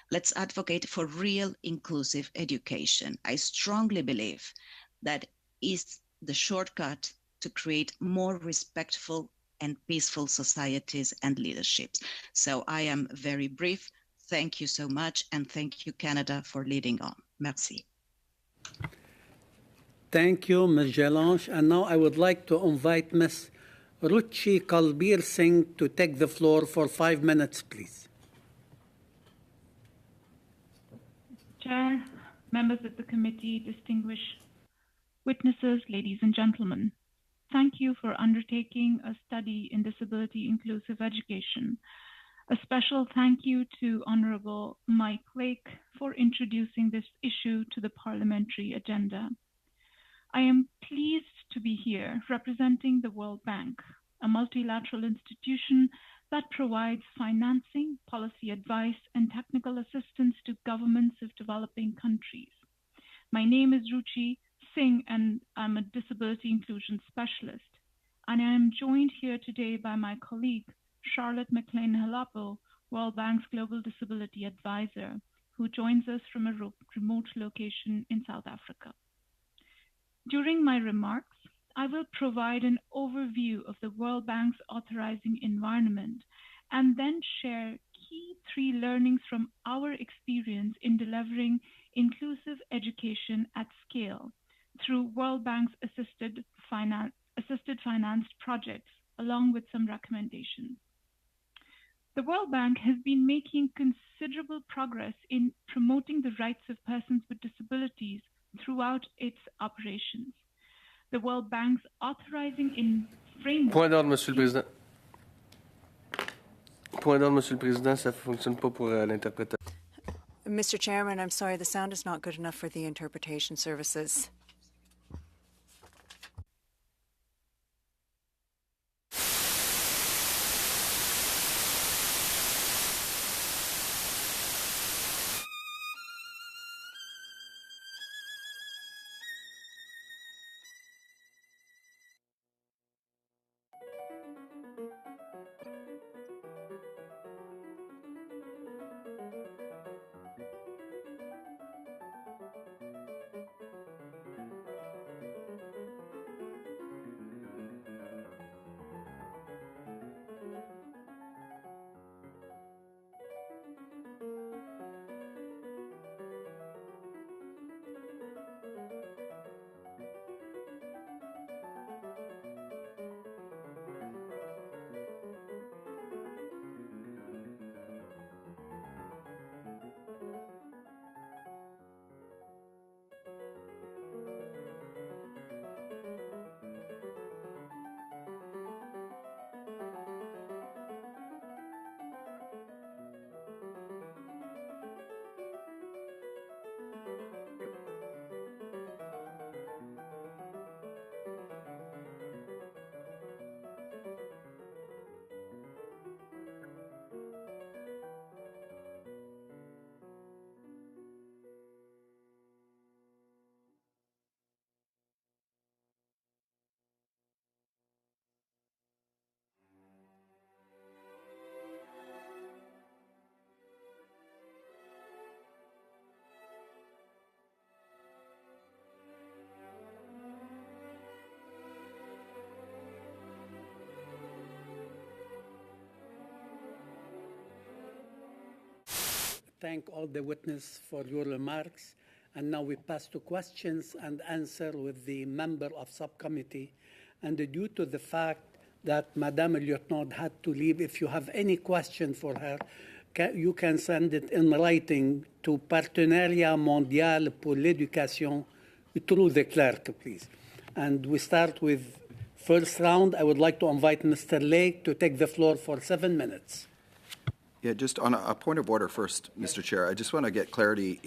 Let's advocate for real inclusive education. I strongly believe that is the shortcut to create more respectful and peaceful societies and leaderships. So I am very brief. Thank you so much, and thank you, Canada, for leading on. Merci. Thank you, Ms. Jalanche. And now I would like to invite Ms. Ruchi Kalbir Singh to take the floor for 5 minutes, please. Chair, members of the committee, distinguished witnesses, ladies and gentlemen, thank you for undertaking a study in disability inclusive education. A special thank you to Honorable Mike Lake for introducing this issue to the parliamentary agenda. I am pleased to be here representing the World Bank, a multilateral institution that provides financing, policy advice, and technical assistance to governments of developing countries. My name is Ruchi Singh, and I'm a disability inclusion specialist. And I am joined here today by my colleague, Charlotte McLean-Halapo, World Bank's Global Disability Advisor, who joins us from a remote location in South Africa. During my remarks, I will provide an overview of the World Bank's authorizing environment and then share key 3 learnings from our experience in delivering inclusive education at scale through World Bank's assisted financed projects, along with some recommendations. The World Bank has been making considerable progress in promoting the rights of persons with disabilities throughout its operations. The World Bank's authorizing in framework... Point d'ordre, Monsieur le Président. Point d'ordre, Monsieur le Président, ça ne fonctionne pas pour l'interprétation. Mr. Chairman, I'm sorry, the sound is not good enough for the interpretation services. Thank all the witnesses for your remarks. And now we pass to questions and answer with the member of subcommittee. And due to the fact that Madame Lieutenant had to leave, if you have any question for her, you can send it in writing to Partenariat Mondial pour l'Éducation through the clerk, please. And we start with first round. I would like to invite Mr. Lake to take the floor for 7 minutes. Yeah, just on a point of order first, Mr. Chair, I just want to get clarity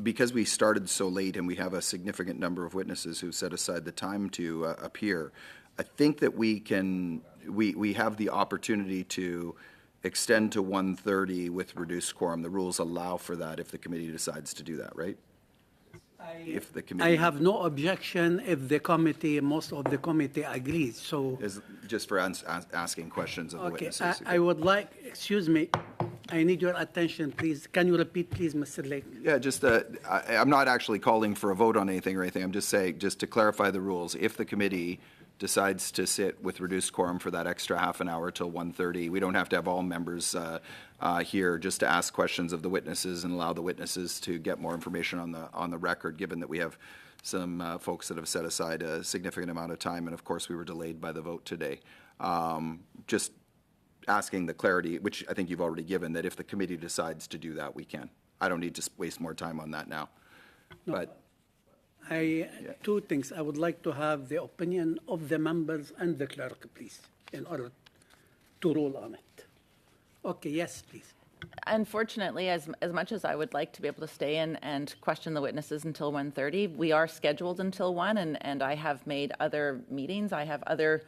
because we started so late and we have a significant number of witnesses who set aside the time to appear, I think that we have the opportunity to extend to 1:30 with reduced quorum. The rules allow for that if the committee decides to do that, right? if the committee... I have no objection if the committee, most of the committee agrees, so... Just for asking questions of the Okay, witnesses. I would like, excuse me, I need your attention, please. Can you repeat, please, Mr. Lake? Yeah, just, I'm not actually calling for a vote on anything or anything. I'm just saying, just to clarify the rules, if the committee decides to sit with reduced quorum for that extra half an hour till 1:30, we don't have to have all members here just to ask questions of the witnesses and allow the witnesses to get more information on the record, given that we have some folks that have set aside a significant amount of time, and of course we were delayed by the vote today. Just asking the clarity, which I think you've already given, that if the committee decides to do that, we can. I don't need to waste more time on that now. No. But Two things. I would like to have the opinion of the members and the clerk, please, in order to rule on it. Okay, yes, please. Unfortunately, as much as I would like to be able to stay in and question the witnesses until 1:30, we are scheduled until 1, and I have made other meetings. I have other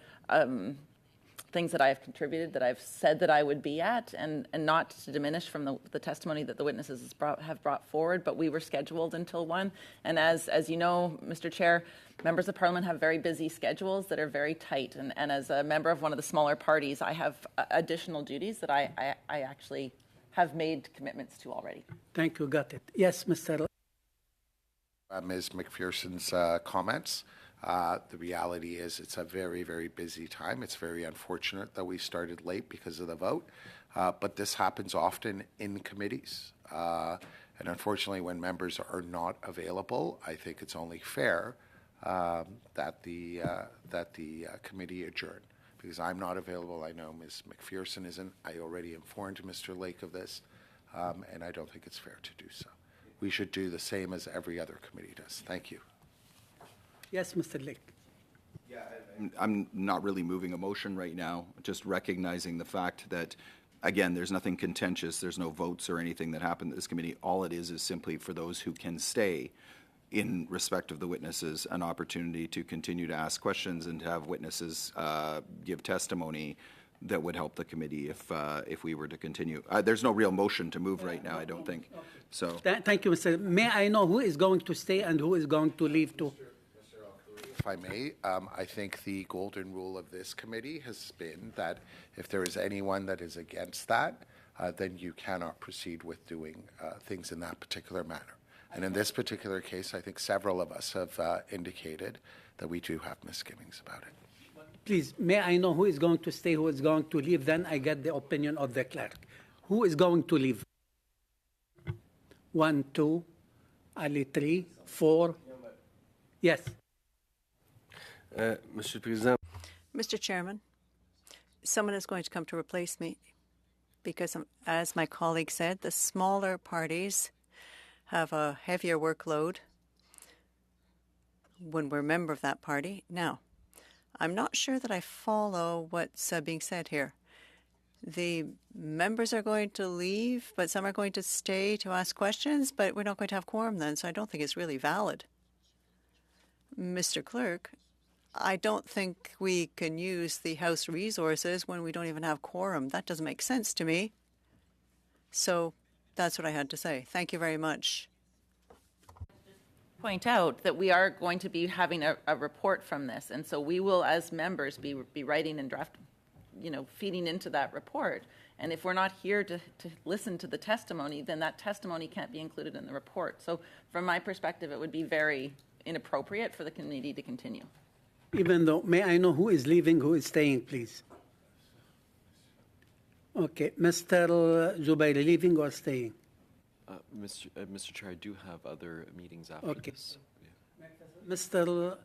things that I have contributed that I've said that I would be at, and not to diminish from the testimony that the witnesses have brought forward, but we were scheduled until 1. And as you know, Mr. Chair, members of Parliament have very busy schedules that are very tight. And as a member of one of the smaller parties, I have additional duties that I actually have made commitments to already. Thank you. Got it. Yes, Mr. Ms. McPherson's comments. The reality is it's a very, very busy time. It's very unfortunate that we started late because of the vote, but this happens often in committees. And unfortunately, when members are not available, I think it's only fair that the committee adjourn. Because I'm not available, I know Ms. McPherson isn't. I already informed Mr. Lake of this, and I don't think it's fair to do so. We should do the same as every other committee does. Thank you. Yes, Mr. Lake. Yeah, I'm not really moving a motion right now, just recognizing the fact that, again, there's nothing contentious. There's no votes or anything that happened at this committee. All it is simply for those who can stay, in respect of the witnesses, an opportunity to continue to ask questions and to have witnesses give testimony that would help the committee if we were to continue. There's no real motion to move right now, I don't think. So. Thank you, Mr. May I know who is going to stay and who is going to leave too? If I may, I think the golden rule of this committee has been that if there is anyone that is against that, then you cannot proceed with doing things in that particular manner. And in this particular case, I think several of us have indicated that we do have misgivings about it. Please, may I know who is going to stay, who is going to leave? Then I get the opinion of the clerk. Who is going to leave? 1, 2, Ali 3, 4. Yes. Monsieur le Président. Mr. Chairman, someone is going to come to replace me because, as my colleague said, the smaller parties have a heavier workload when we're a member of that party. Now, I'm not sure that I follow what's being said here. The members are going to leave, but some are going to stay to ask questions, but we're not going to have quorum then, so I don't think it's really valid. Mr. Clerk, I don't think we can use the House resources when we don't even have quorum. That doesn't make sense to me. So that's what I had to say. Thank you very much. Point out that we are going to be having a report from this, and so we will, as members, be writing and feeding into that report. And if we're not here to listen to the testimony, then that testimony can't be included in the report. So from my perspective, it would be very inappropriate for the committee to continue. Even though, may I know who is leaving, who is staying, please? Okay, Mr. Zubairi, leaving or staying? Mr. Chair, I do have other meetings after this. Yeah. Mr.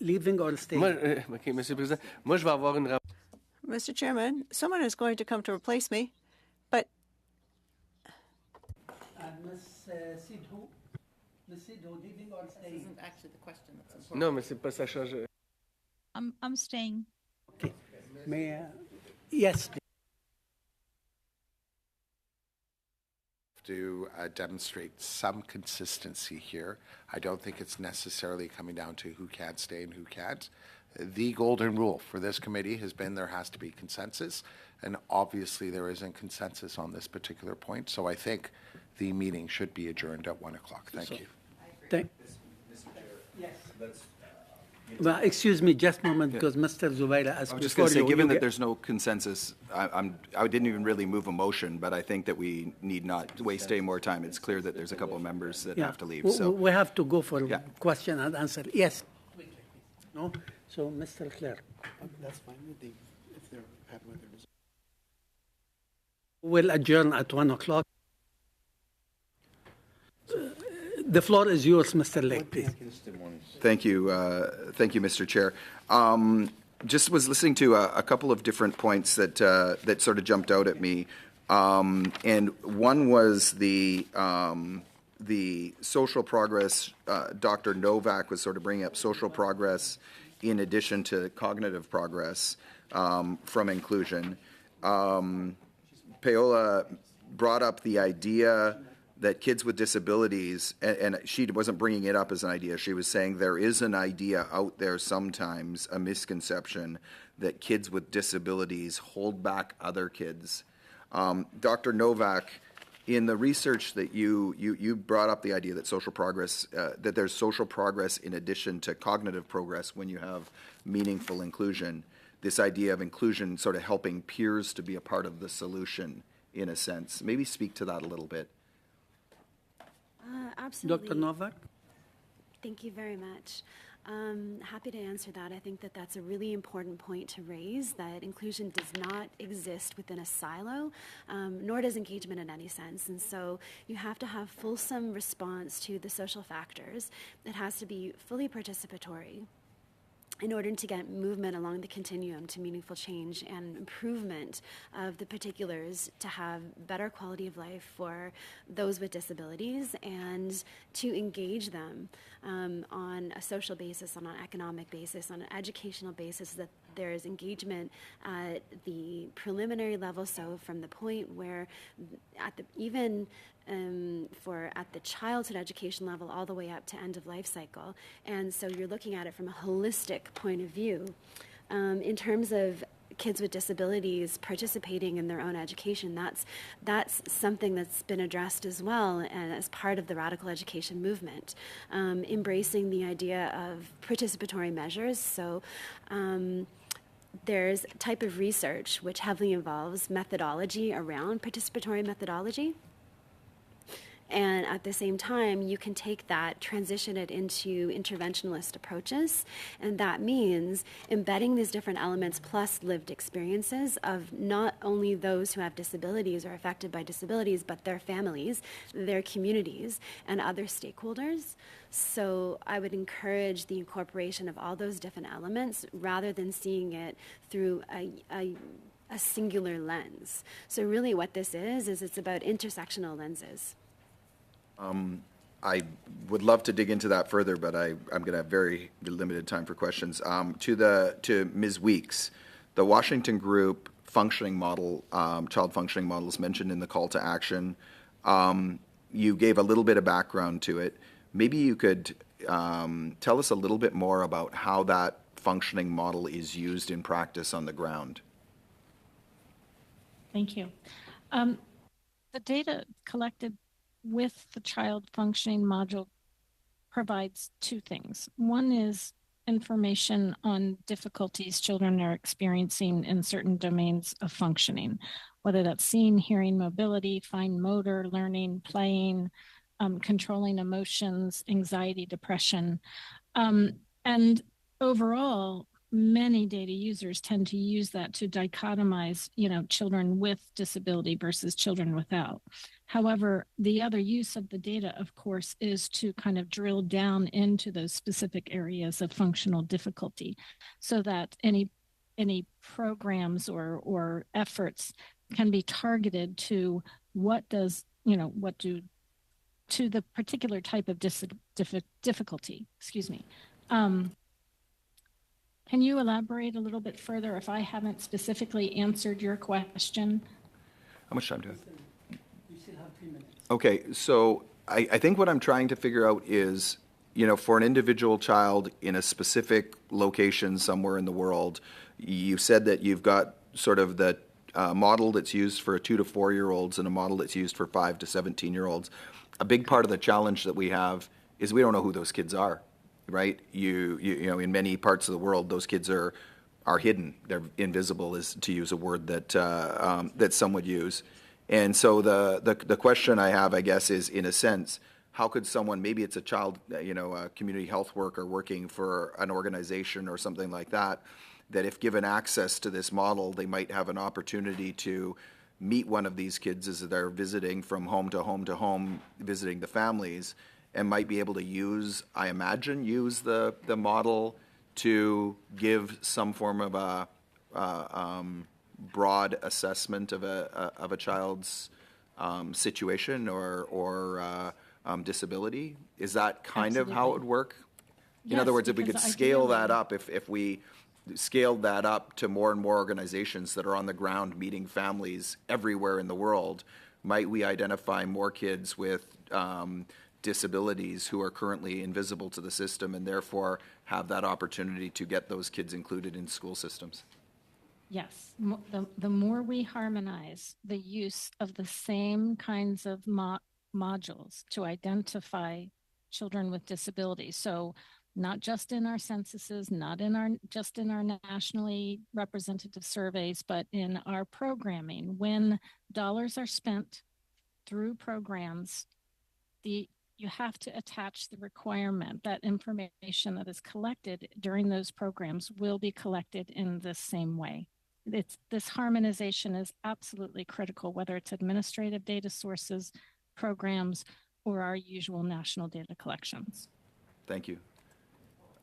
Leaving or staying? Okay, Monsieur le Président. Moi, je vais avoir une... Mr. Chairman, someone is going to come to replace me, but... Ms. Sidhu? Ms. Sidhu, leaving or staying? This isn't actually the question that's important. Non, mais c'est pas ça change. I'm staying. Okay. May yes, please. To demonstrate some consistency here. I don't think it's necessarily coming down to who can stay and who can't. The golden rule for this committee has been there has to be consensus, and obviously there isn't consensus on this particular point, so I think the meeting should be adjourned at 1 o'clock. Thank you. Thank. Well, excuse me, just a moment, because Mr. Zubaira asked I was just before going to say, you- given you that get- there's no consensus, I didn't even really move a motion, but I think that we need not waste any more time. It's clear that there's a couple of members that Yeah, have to leave, we- so. We have to go for Yeah. question and answer. Yes. No? So, Mr. Clerk. That's fine if they're happy with their decision. We'll adjourn at 1 o'clock. The floor is yours, Mr. Lake, please. Thank you, Mr. Chair. Just was listening to a couple of different points that that sort of jumped out at me, and one was the social progress. Dr. Novak was sort of bringing up social progress in addition to cognitive progress from inclusion. Paola brought up the idea that kids with disabilities, and she wasn't bringing it up as an idea, she was saying there is an idea out there sometimes, a misconception, that kids with disabilities hold back other kids. Dr. Novak, in the research that you brought up the idea that social progress, that there's social progress in addition to cognitive progress when you have meaningful inclusion. This idea of inclusion sort of helping peers to be a part of the solution, in a sense. Maybe speak to that a little bit. Absolutely. Dr. Novak? Thank you very much. Happy to answer that. I think that that's a really important point to raise, that inclusion does not exist within a silo, nor does engagement in any sense. And so you have to have fulsome response to the social factors. It has to be fully participatory in order to get movement along the continuum to meaningful change and improvement of the particulars to have better quality of life for those with disabilities, and to engage them on a social basis, on an economic basis, on an educational basis, that there is engagement at the preliminary level, so from the point where at the at the childhood education level all the way up to end of life cycle. And so you're looking at it from a holistic point of view. In terms of kids with disabilities participating in their own education, that's something that's been addressed as well, and as part of the radical education movement, embracing the idea of participatory measures. So there's a type of research which heavily involves methodology around participatory methodology. And at the same time, you can take that, transition it into interventionalist approaches. And that means embedding these different elements plus lived experiences of not only those who have disabilities or affected by disabilities, but their families, their communities, and other stakeholders. So I would encourage the incorporation of all those different elements rather than seeing it through a singular lens. So really what this is it's about intersectional lenses. I would love to dig into that further, but I'm going to have very limited time for questions. To Ms. Weeks, the Washington Group functioning model, child functioning model is mentioned in the call to action. You gave a little bit of background to it. Maybe you could tell us a little bit more about how that functioning model is used in practice on the ground. Thank you. The data collected with the child functioning module provides two things. One is information on difficulties children are experiencing in certain domains of functioning, whether that's seeing, hearing, mobility, fine motor, learning, playing, controlling emotions, anxiety, depression. And overall, many data users tend to use that to dichotomize, children with disability versus children without. However, the other use of the data, of course, is to kind of drill down into those specific areas of functional difficulty so that any programs or efforts can be targeted to to the particular type of difficulty, excuse me. Can you elaborate a little bit further if I haven't specifically answered your question? How much time do you have? Okay, so I think what I'm trying to figure out is, for an individual child in a specific location somewhere in the world, you said that you've got sort of the model that's used for 2 to 4 year olds and a model that's used for 5 to 17-year-olds. A big part of the challenge that we have is we don't know who those kids are, right? You know, in many parts of the world, those kids are hidden. They're invisible, is to use a word that that some would use. And so the question I have, I guess, is in a sense, how could someone, maybe it's a child, you know, a community health worker working for an organization or something like that, that if given access to this model, they might have an opportunity to meet one of these kids as they're visiting from home to home to home, visiting the families, and might be able to use, I imagine, use the model to give some form of a broad assessment of a child's situation or disability. Is that kind Absolutely. of how it would work? In Yes, other words, if we could because scale ideally- that up, if we scaled that up to more and more organizations that are on the ground meeting families everywhere in the world, might we identify more kids with disabilities who are currently invisible to the system and therefore have that opportunity to get those kids included in school systems? Yes, the more we harmonize the use of the same kinds of modules to identify children with disabilities. So not just in our censuses, not in just in our nationally representative surveys, but in our programming. When dollars are spent through programs, you have to attach the requirement that information that is collected during those programs will be collected in the same way. This harmonization is absolutely critical, whether it's administrative data sources, programs, or our usual national data collections. Thank you.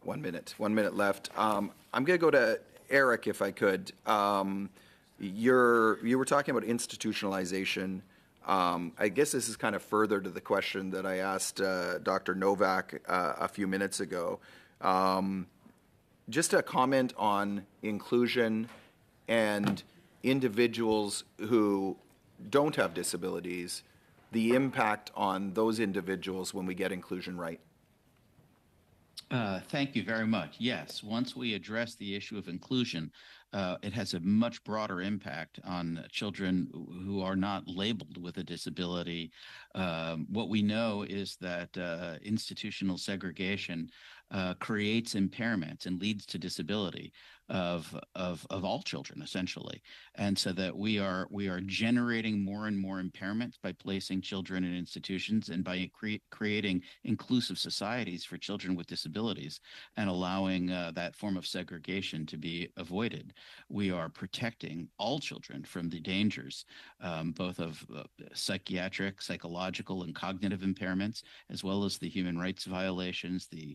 1 minute left. I'm going to go to Eric, if I could. You were talking about institutionalization. I guess this is kind of further to the question that I asked Dr. Novak a few minutes ago. Just a comment on inclusion and individuals who don't have disabilities, the impact on those individuals when we get inclusion right. Thank you very much. Yes, once we address the issue of inclusion, it has a much broader impact on children who are not labeled with a disability. What we know is that institutional segregation creates impairments and leads to disability of all children, essentially. And so that we are generating more and more impairments by placing children in institutions and by creating inclusive societies for children with disabilities and allowing that form of segregation to be avoided. We are protecting all children from the dangers, both of psychiatric, psychological, and cognitive impairments, as well as the human rights violations, the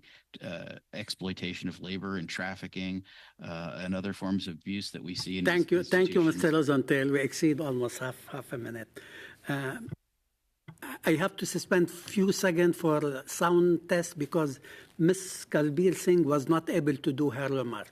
exploitation of labor and trafficking, and other forms of abuse that we see in Thank you, institutions. Mr. Rosenthal. We exceed almost half a minute. I have to suspend few seconds for sound test because Ms. Kalbir Singh was not able to do her remark.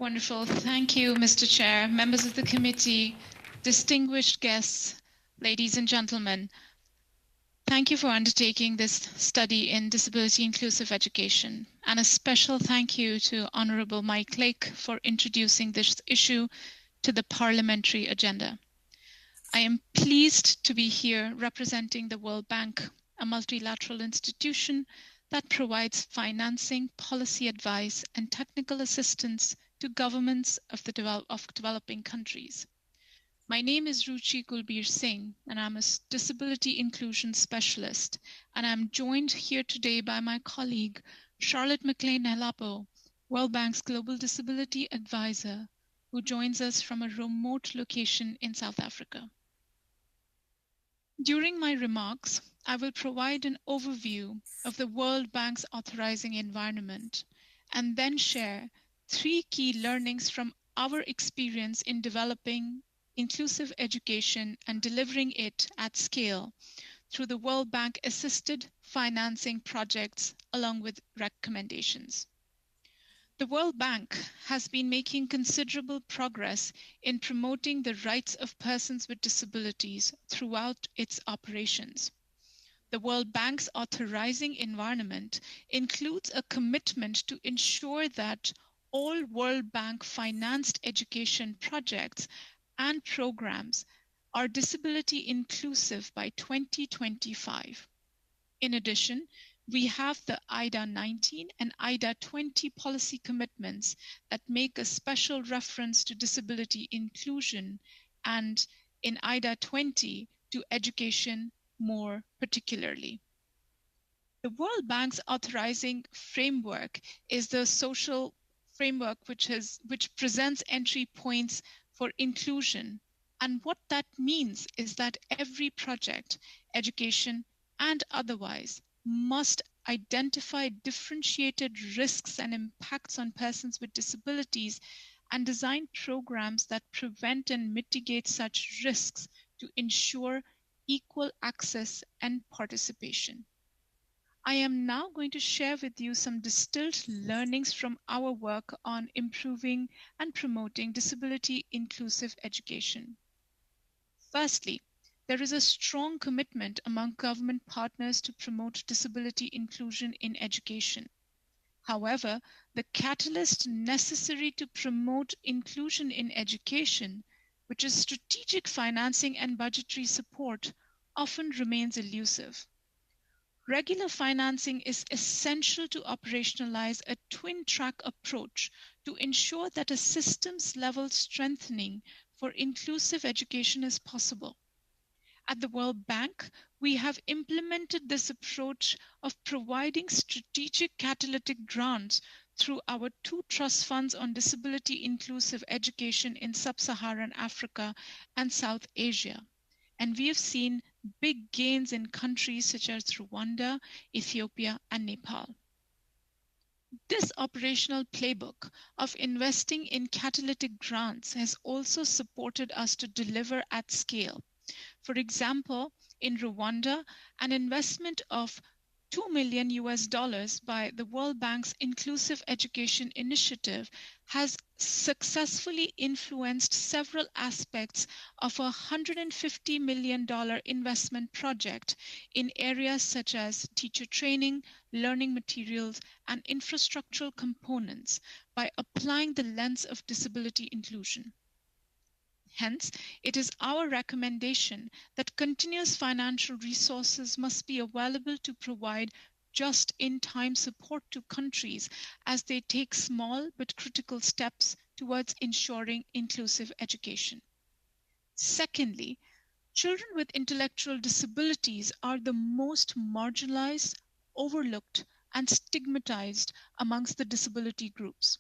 Wonderful. Thank you, Mr. Chair, members of the committee, distinguished guests, ladies and gentlemen. Thank you for undertaking this study in disability inclusive education. And a special thank you to Honorable Mike Lake for introducing this issue to the parliamentary agenda. I am pleased to be here representing the World Bank, a multilateral institution that provides financing, policy advice, and technical assistance to governments of developing countries. My name is Ruchi Gulbir Singh, and I'm a disability inclusion specialist, and I'm joined here today by my colleague, Charlotte McLean Helapo, World Bank's Global Disability Advisor, who joins us from a remote location in South Africa. During my remarks, I will provide an overview of the World Bank's authorizing environment and then share 3 key learnings from our experience in developing inclusive education and delivering it at scale through the World Bank assisted financing projects along with recommendations. The World Bank has been making considerable progress in promoting the rights of persons with disabilities throughout its operations. The World Bank's authorizing environment includes a commitment to ensure that all World Bank financed education projects and programs are disability inclusive by 2025. In addition, we have the IDA 19 and IDA 20 policy commitments that make a special reference to disability inclusion and in IDA 20 to education more particularly. The World Bank's authorizing framework is the social framework which presents entry points for inclusion. And what that means is that every project, education and otherwise, must identify differentiated risks and impacts on persons with disabilities and design programs that prevent and mitigate such risks to ensure equal access and participation. I am now going to share with you some distilled learnings from our work on improving and promoting disability inclusive education. Firstly, there is a strong commitment among government partners to promote disability inclusion in education. However, the catalyst necessary to promote inclusion in education, which is strategic financing and budgetary support, often remains elusive. Regular financing is essential to operationalize a twin-track approach to ensure that a systems-level strengthening for inclusive education is possible. At the World Bank, we have implemented this approach of providing strategic catalytic grants through our 2 trust funds on disability inclusive education in Sub-Saharan Africa and South Asia. And we have seen big gains in countries such as Rwanda, Ethiopia, and Nepal. This operational playbook of investing in catalytic grants has also supported us to deliver at scale. For example, in Rwanda, an investment of $2 million by the World Bank's Inclusive Education Initiative has successfully influenced several aspects of a $150 million investment project in areas such as teacher training, learning materials, and infrastructural components by applying the lens of disability inclusion. Hence, it is our recommendation that continuous financial resources must be available to provide just-in-time support to countries as they take small but critical steps towards ensuring inclusive education. Secondly, children with intellectual disabilities are the most marginalized, overlooked, and stigmatized amongst the disability groups.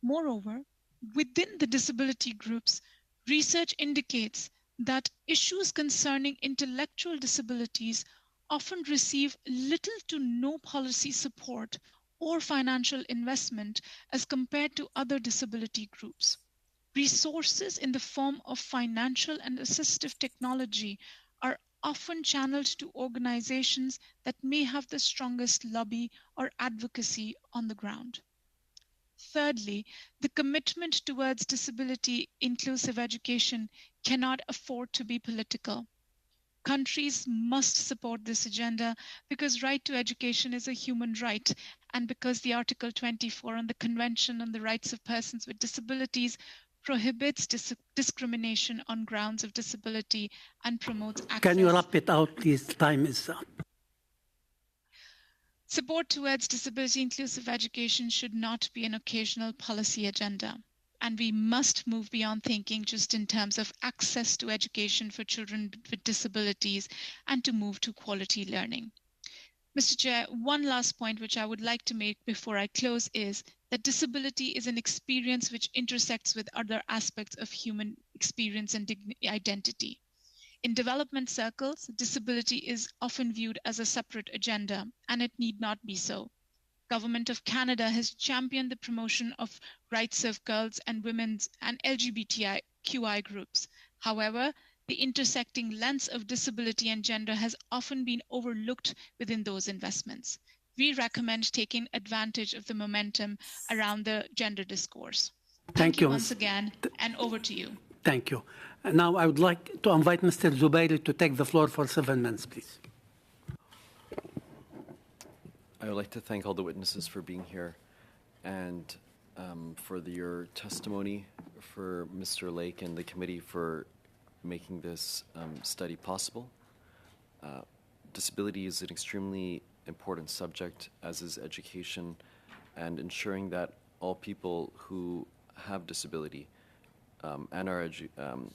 Moreover, within the disability groups, research indicates that issues concerning intellectual disabilities often receive little to no policy support or financial investment as compared to other disability groups. Resources in the form of financial and assistive technology are often channeled to organizations that may have the strongest lobby or advocacy on the ground. Thirdly, the commitment towards disability inclusive education cannot afford to be political. Countries must support this agenda because right to education is a human right and because the Article 24 on the Convention on the Rights of Persons with Disabilities prohibits discrimination on grounds of disability and promotes access. Can you wrap it out, please? Time is up. Support towards disability inclusive education should not be an occasional policy agenda, and we must move beyond thinking just in terms of access to education for children with disabilities and to move to quality learning. Mr. Chair, one last point which I would like to make before I close is that disability is an experience which intersects with other aspects of human experience and identity. In development circles, disability is often viewed as a separate agenda, and it need not be so. Government of Canada has championed the promotion of rights of girls and women's and LGBTQI groups. However, the intersecting lens of disability and gender has often been overlooked within those investments. We recommend taking advantage of the momentum around the gender discourse. Thank you once again, and over to you. Thank you. Now I would like to invite Mr. Zubairi to take the floor for 7 minutes, please. I would like to thank all the witnesses for being here and for your testimony, for Mr. Lake and the committee for making this study possible. Disability is an extremely important subject, as is education, and ensuring that all people who have disability and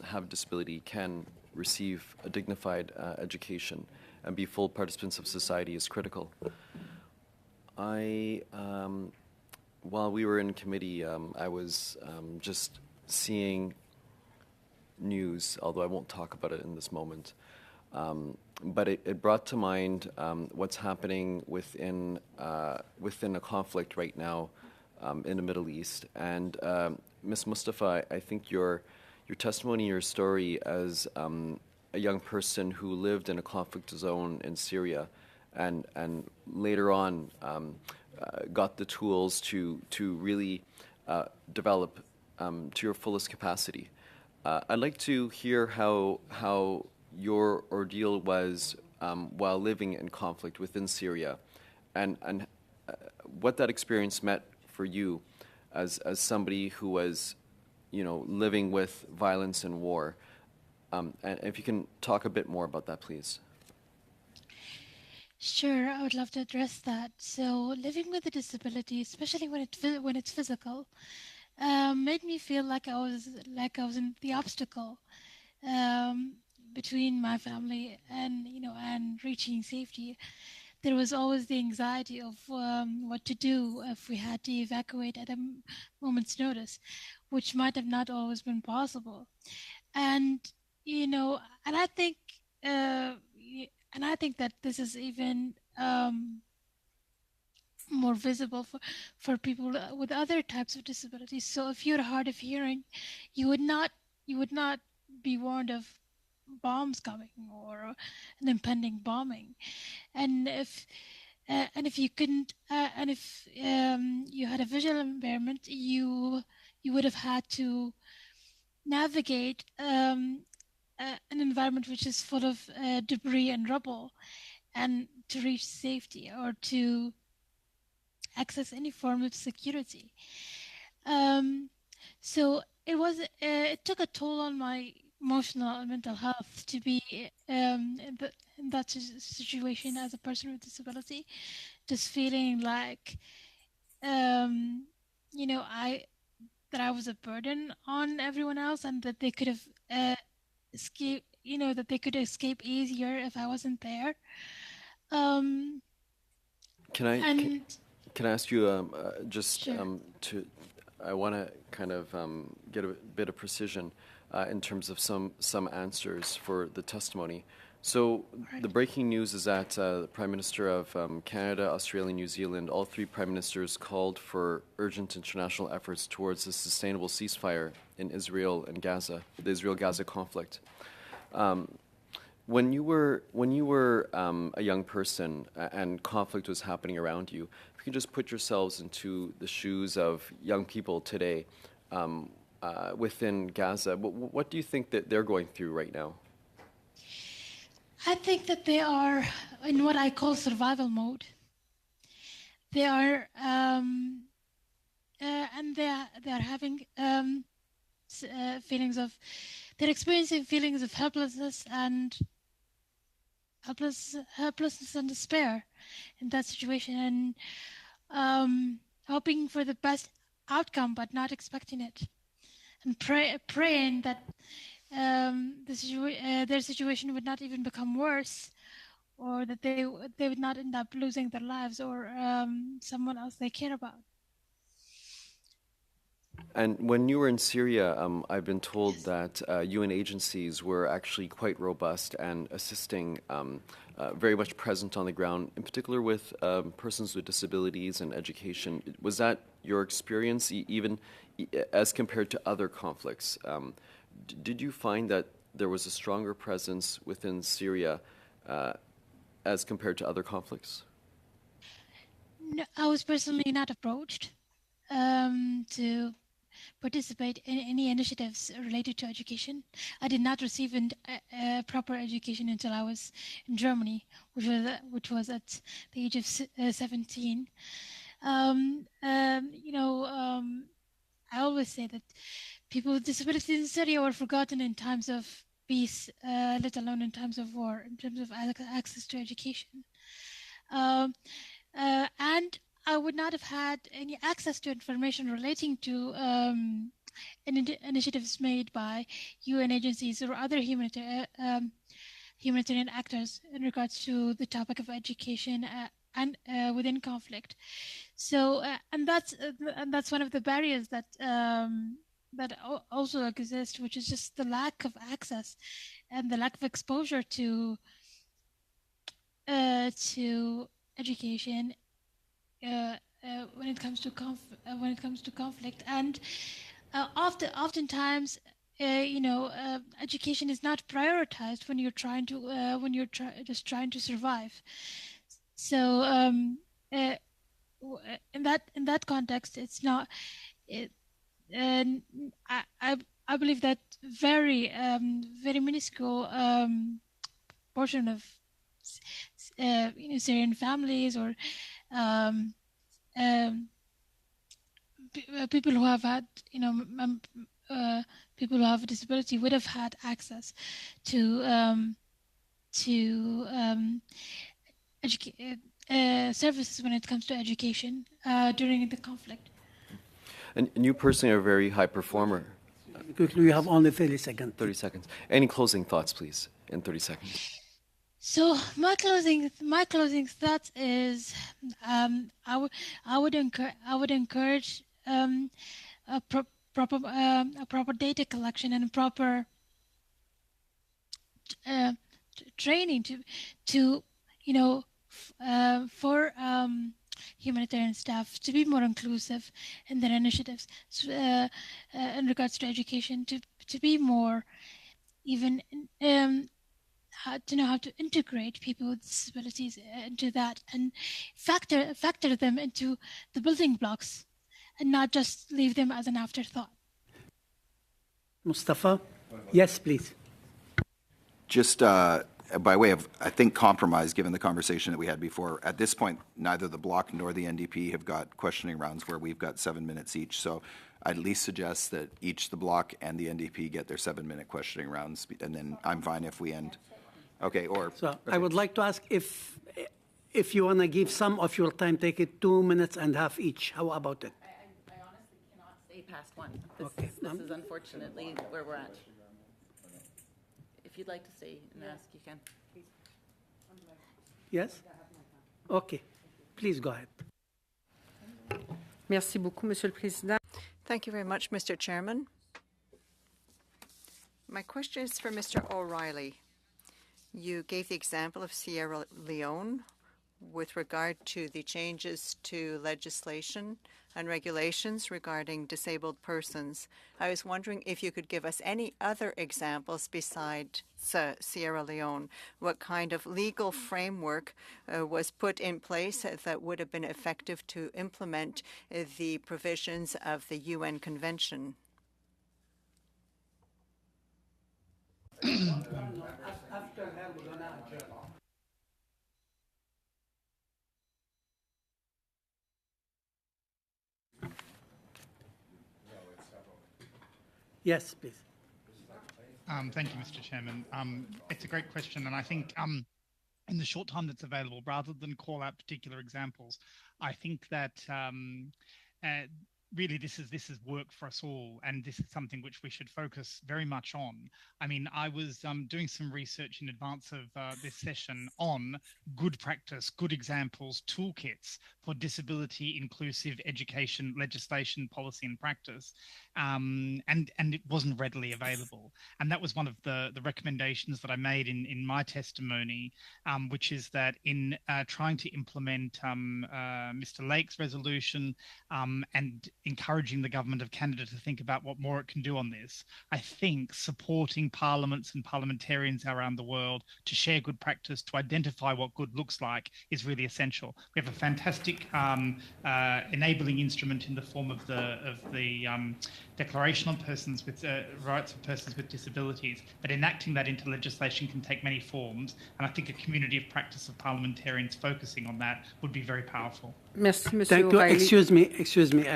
have disability can receive a dignified education and be full participants of society is critical. While we were in committee, I was just seeing news, although I won't talk about it in this moment. But it brought to mind what's happening within a conflict right now in the Middle East. And Ms. Mustafa, I think your testimony, your story as a young person who lived in a conflict zone in Syria and later on got the tools to really develop to your fullest capacity. I'd like to hear how your ordeal was while living in conflict within Syria, and what that experience meant for you as somebody who was, living with violence and war. And if you can talk a bit more about that, please. Sure, I would love to address that. So, living with a disability, especially when it's physical, made me feel like I was in the obstacle between my family and reaching safety. There was always the anxiety of what to do if we had to evacuate at a moment's notice, which might have not always been possible. And I think that this is even more visible for people with other types of disabilities. So if you're hard of hearing, you would not be warned of bombs coming or an impending bombing, and if you couldn't, and if you had a visual impairment, you would have had to navigate an environment which is full of debris and rubble, and to reach safety or to access any form of security. So it took a toll on my emotional and mental health to be in that situation as a person with disability, just feeling like that I was a burden on everyone else, and that they could have escaped, that they could escape easier if I wasn't there. Can I ask you Sure. I want to kind of get a bit of precision in terms of some answers for the testimony. So the breaking news is that the Prime Minister of Canada, Australia, and New Zealand, all three Prime Ministers called for urgent international efforts towards a sustainable ceasefire in Israel and Gaza, the Israel-Gaza conflict. When you were a young person and conflict was happening around you, if you can just put yourselves into the shoes of young people today within Gaza, what do you think that they're going through right now? I think that they are in what I call survival mode. They are, and they are having they're experiencing feelings of helplessness and despair in that situation, and hoping for the best outcome, but not expecting it, and praying that their situation would not even become worse, or that they would not end up losing their lives or someone else they care about. And when you were in Syria, I've been told that UN agencies were actually quite robust and assisting, very much present on the ground, in particular with persons with disabilities and education. Was that your experience, even as compared to other conflicts? Did you find that there was a stronger presence within Syria as compared to other conflicts? No, I was personally not approached to participate in any initiatives related to education. I did not receive a proper education until I was in Germany, which was at the age of 17. I always say that people with disabilities in Syria were forgotten in times of peace, let alone in times of war, in terms of access to education. And I would not have had any access to information relating to initiatives made by UN agencies or other humanitarian actors in regards to the topic of education and within conflict. So, and that's one of the barriers that also exist, which is just the lack of access and the lack of exposure to education when it comes to conflict, and oftentimes, education is not prioritized when you're just trying to survive. So in that context, it's not. I believe that very minuscule portion of Syrian families or people who have had people who have a disability would have had access to services when it comes to education during the conflict. And you personally are a very high performer. Quickly, you have only 30 seconds. 30 seconds. Any closing thoughts, please, in 30 seconds? So my closing thought is I would encourage a proper data collection and a proper training for humanitarian staff to be more inclusive in their initiatives in regards to education, to be more even to know how to integrate people with disabilities into that and factor them into the building blocks and not just leave them as an afterthought. Mustafa? Yes, please. Just by way of, I think, compromise, given the conversation that we had before, at this point, neither the Bloc nor the NDP have got questioning rounds where we've got 7 minutes each. So I'd at least suggest that each the Bloc and the NDP get their 7-minute questioning rounds, and then I'm fine if we end. Okay, or... So okay. I would like to ask if you want to give some of your time, take it 2.5 minutes each. How about it? I honestly cannot stay past one. This is unfortunately where we're at. If you'd like to stay and ask, you can. Yes? Okay. Please go ahead. Merci beaucoup, Monsieur le Président. Thank you very much, Mr. Chairman. My question is for Mr. O'Reilly. You gave the example of Sierra Leone with regard to the changes to legislation and regulations regarding disabled persons. I was wondering if you could give us any other examples besides Sierra Leone. What kind of legal framework was put in place that would have been effective to implement the provisions of the UN Convention? Yes, please. Thank you, Mr. Chairman. It's a great question, and I think in the short time that's available, rather than call out particular examples, I think that really this is work for us all, and this is something which we should focus very much on. I mean, I was doing some research in advance of this session on good practice, good examples, toolkits for disability inclusive education legislation, policy and practice, and it wasn't readily available. And that was one of the recommendations that I made in my testimony, which is that in trying to implement Mr. Lake's resolution and encouraging the government of Canada to think about what more it can do on this, I think supporting parliaments and parliamentarians around the world to share good practice, to identify what good looks like, is really essential. We have a fantastic enabling instrument in the form of the Declaration on Persons with Rights of Persons with Disabilities, but enacting that into legislation can take many forms, and I think a community of practice of parliamentarians focusing on that would be very powerful. Thank you. Excuse me.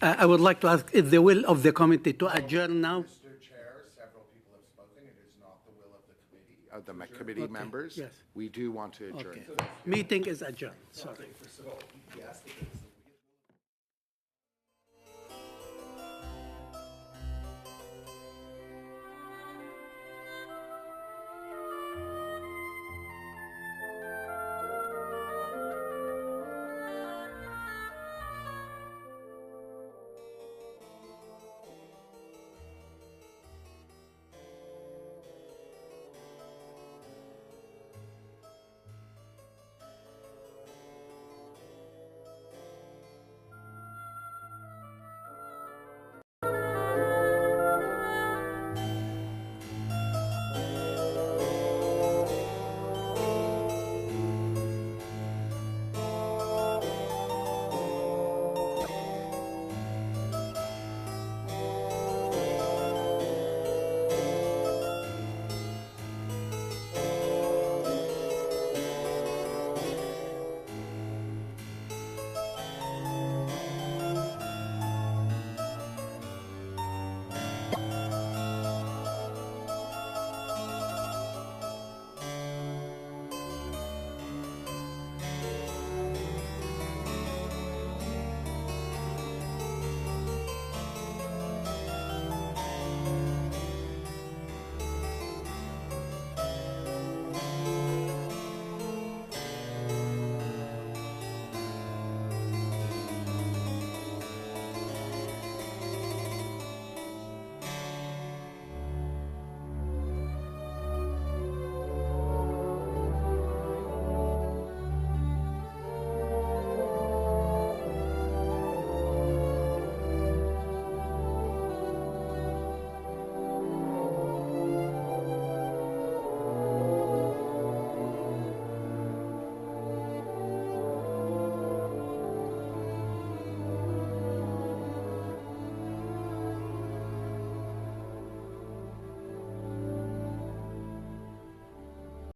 I would like to ask, is the will of the committee to adjourn now? Mr. Chair, several people have spoken. It is not the will of the committee members. Yes. We do want to adjourn. Okay. Meeting is adjourned. Sorry. Yes.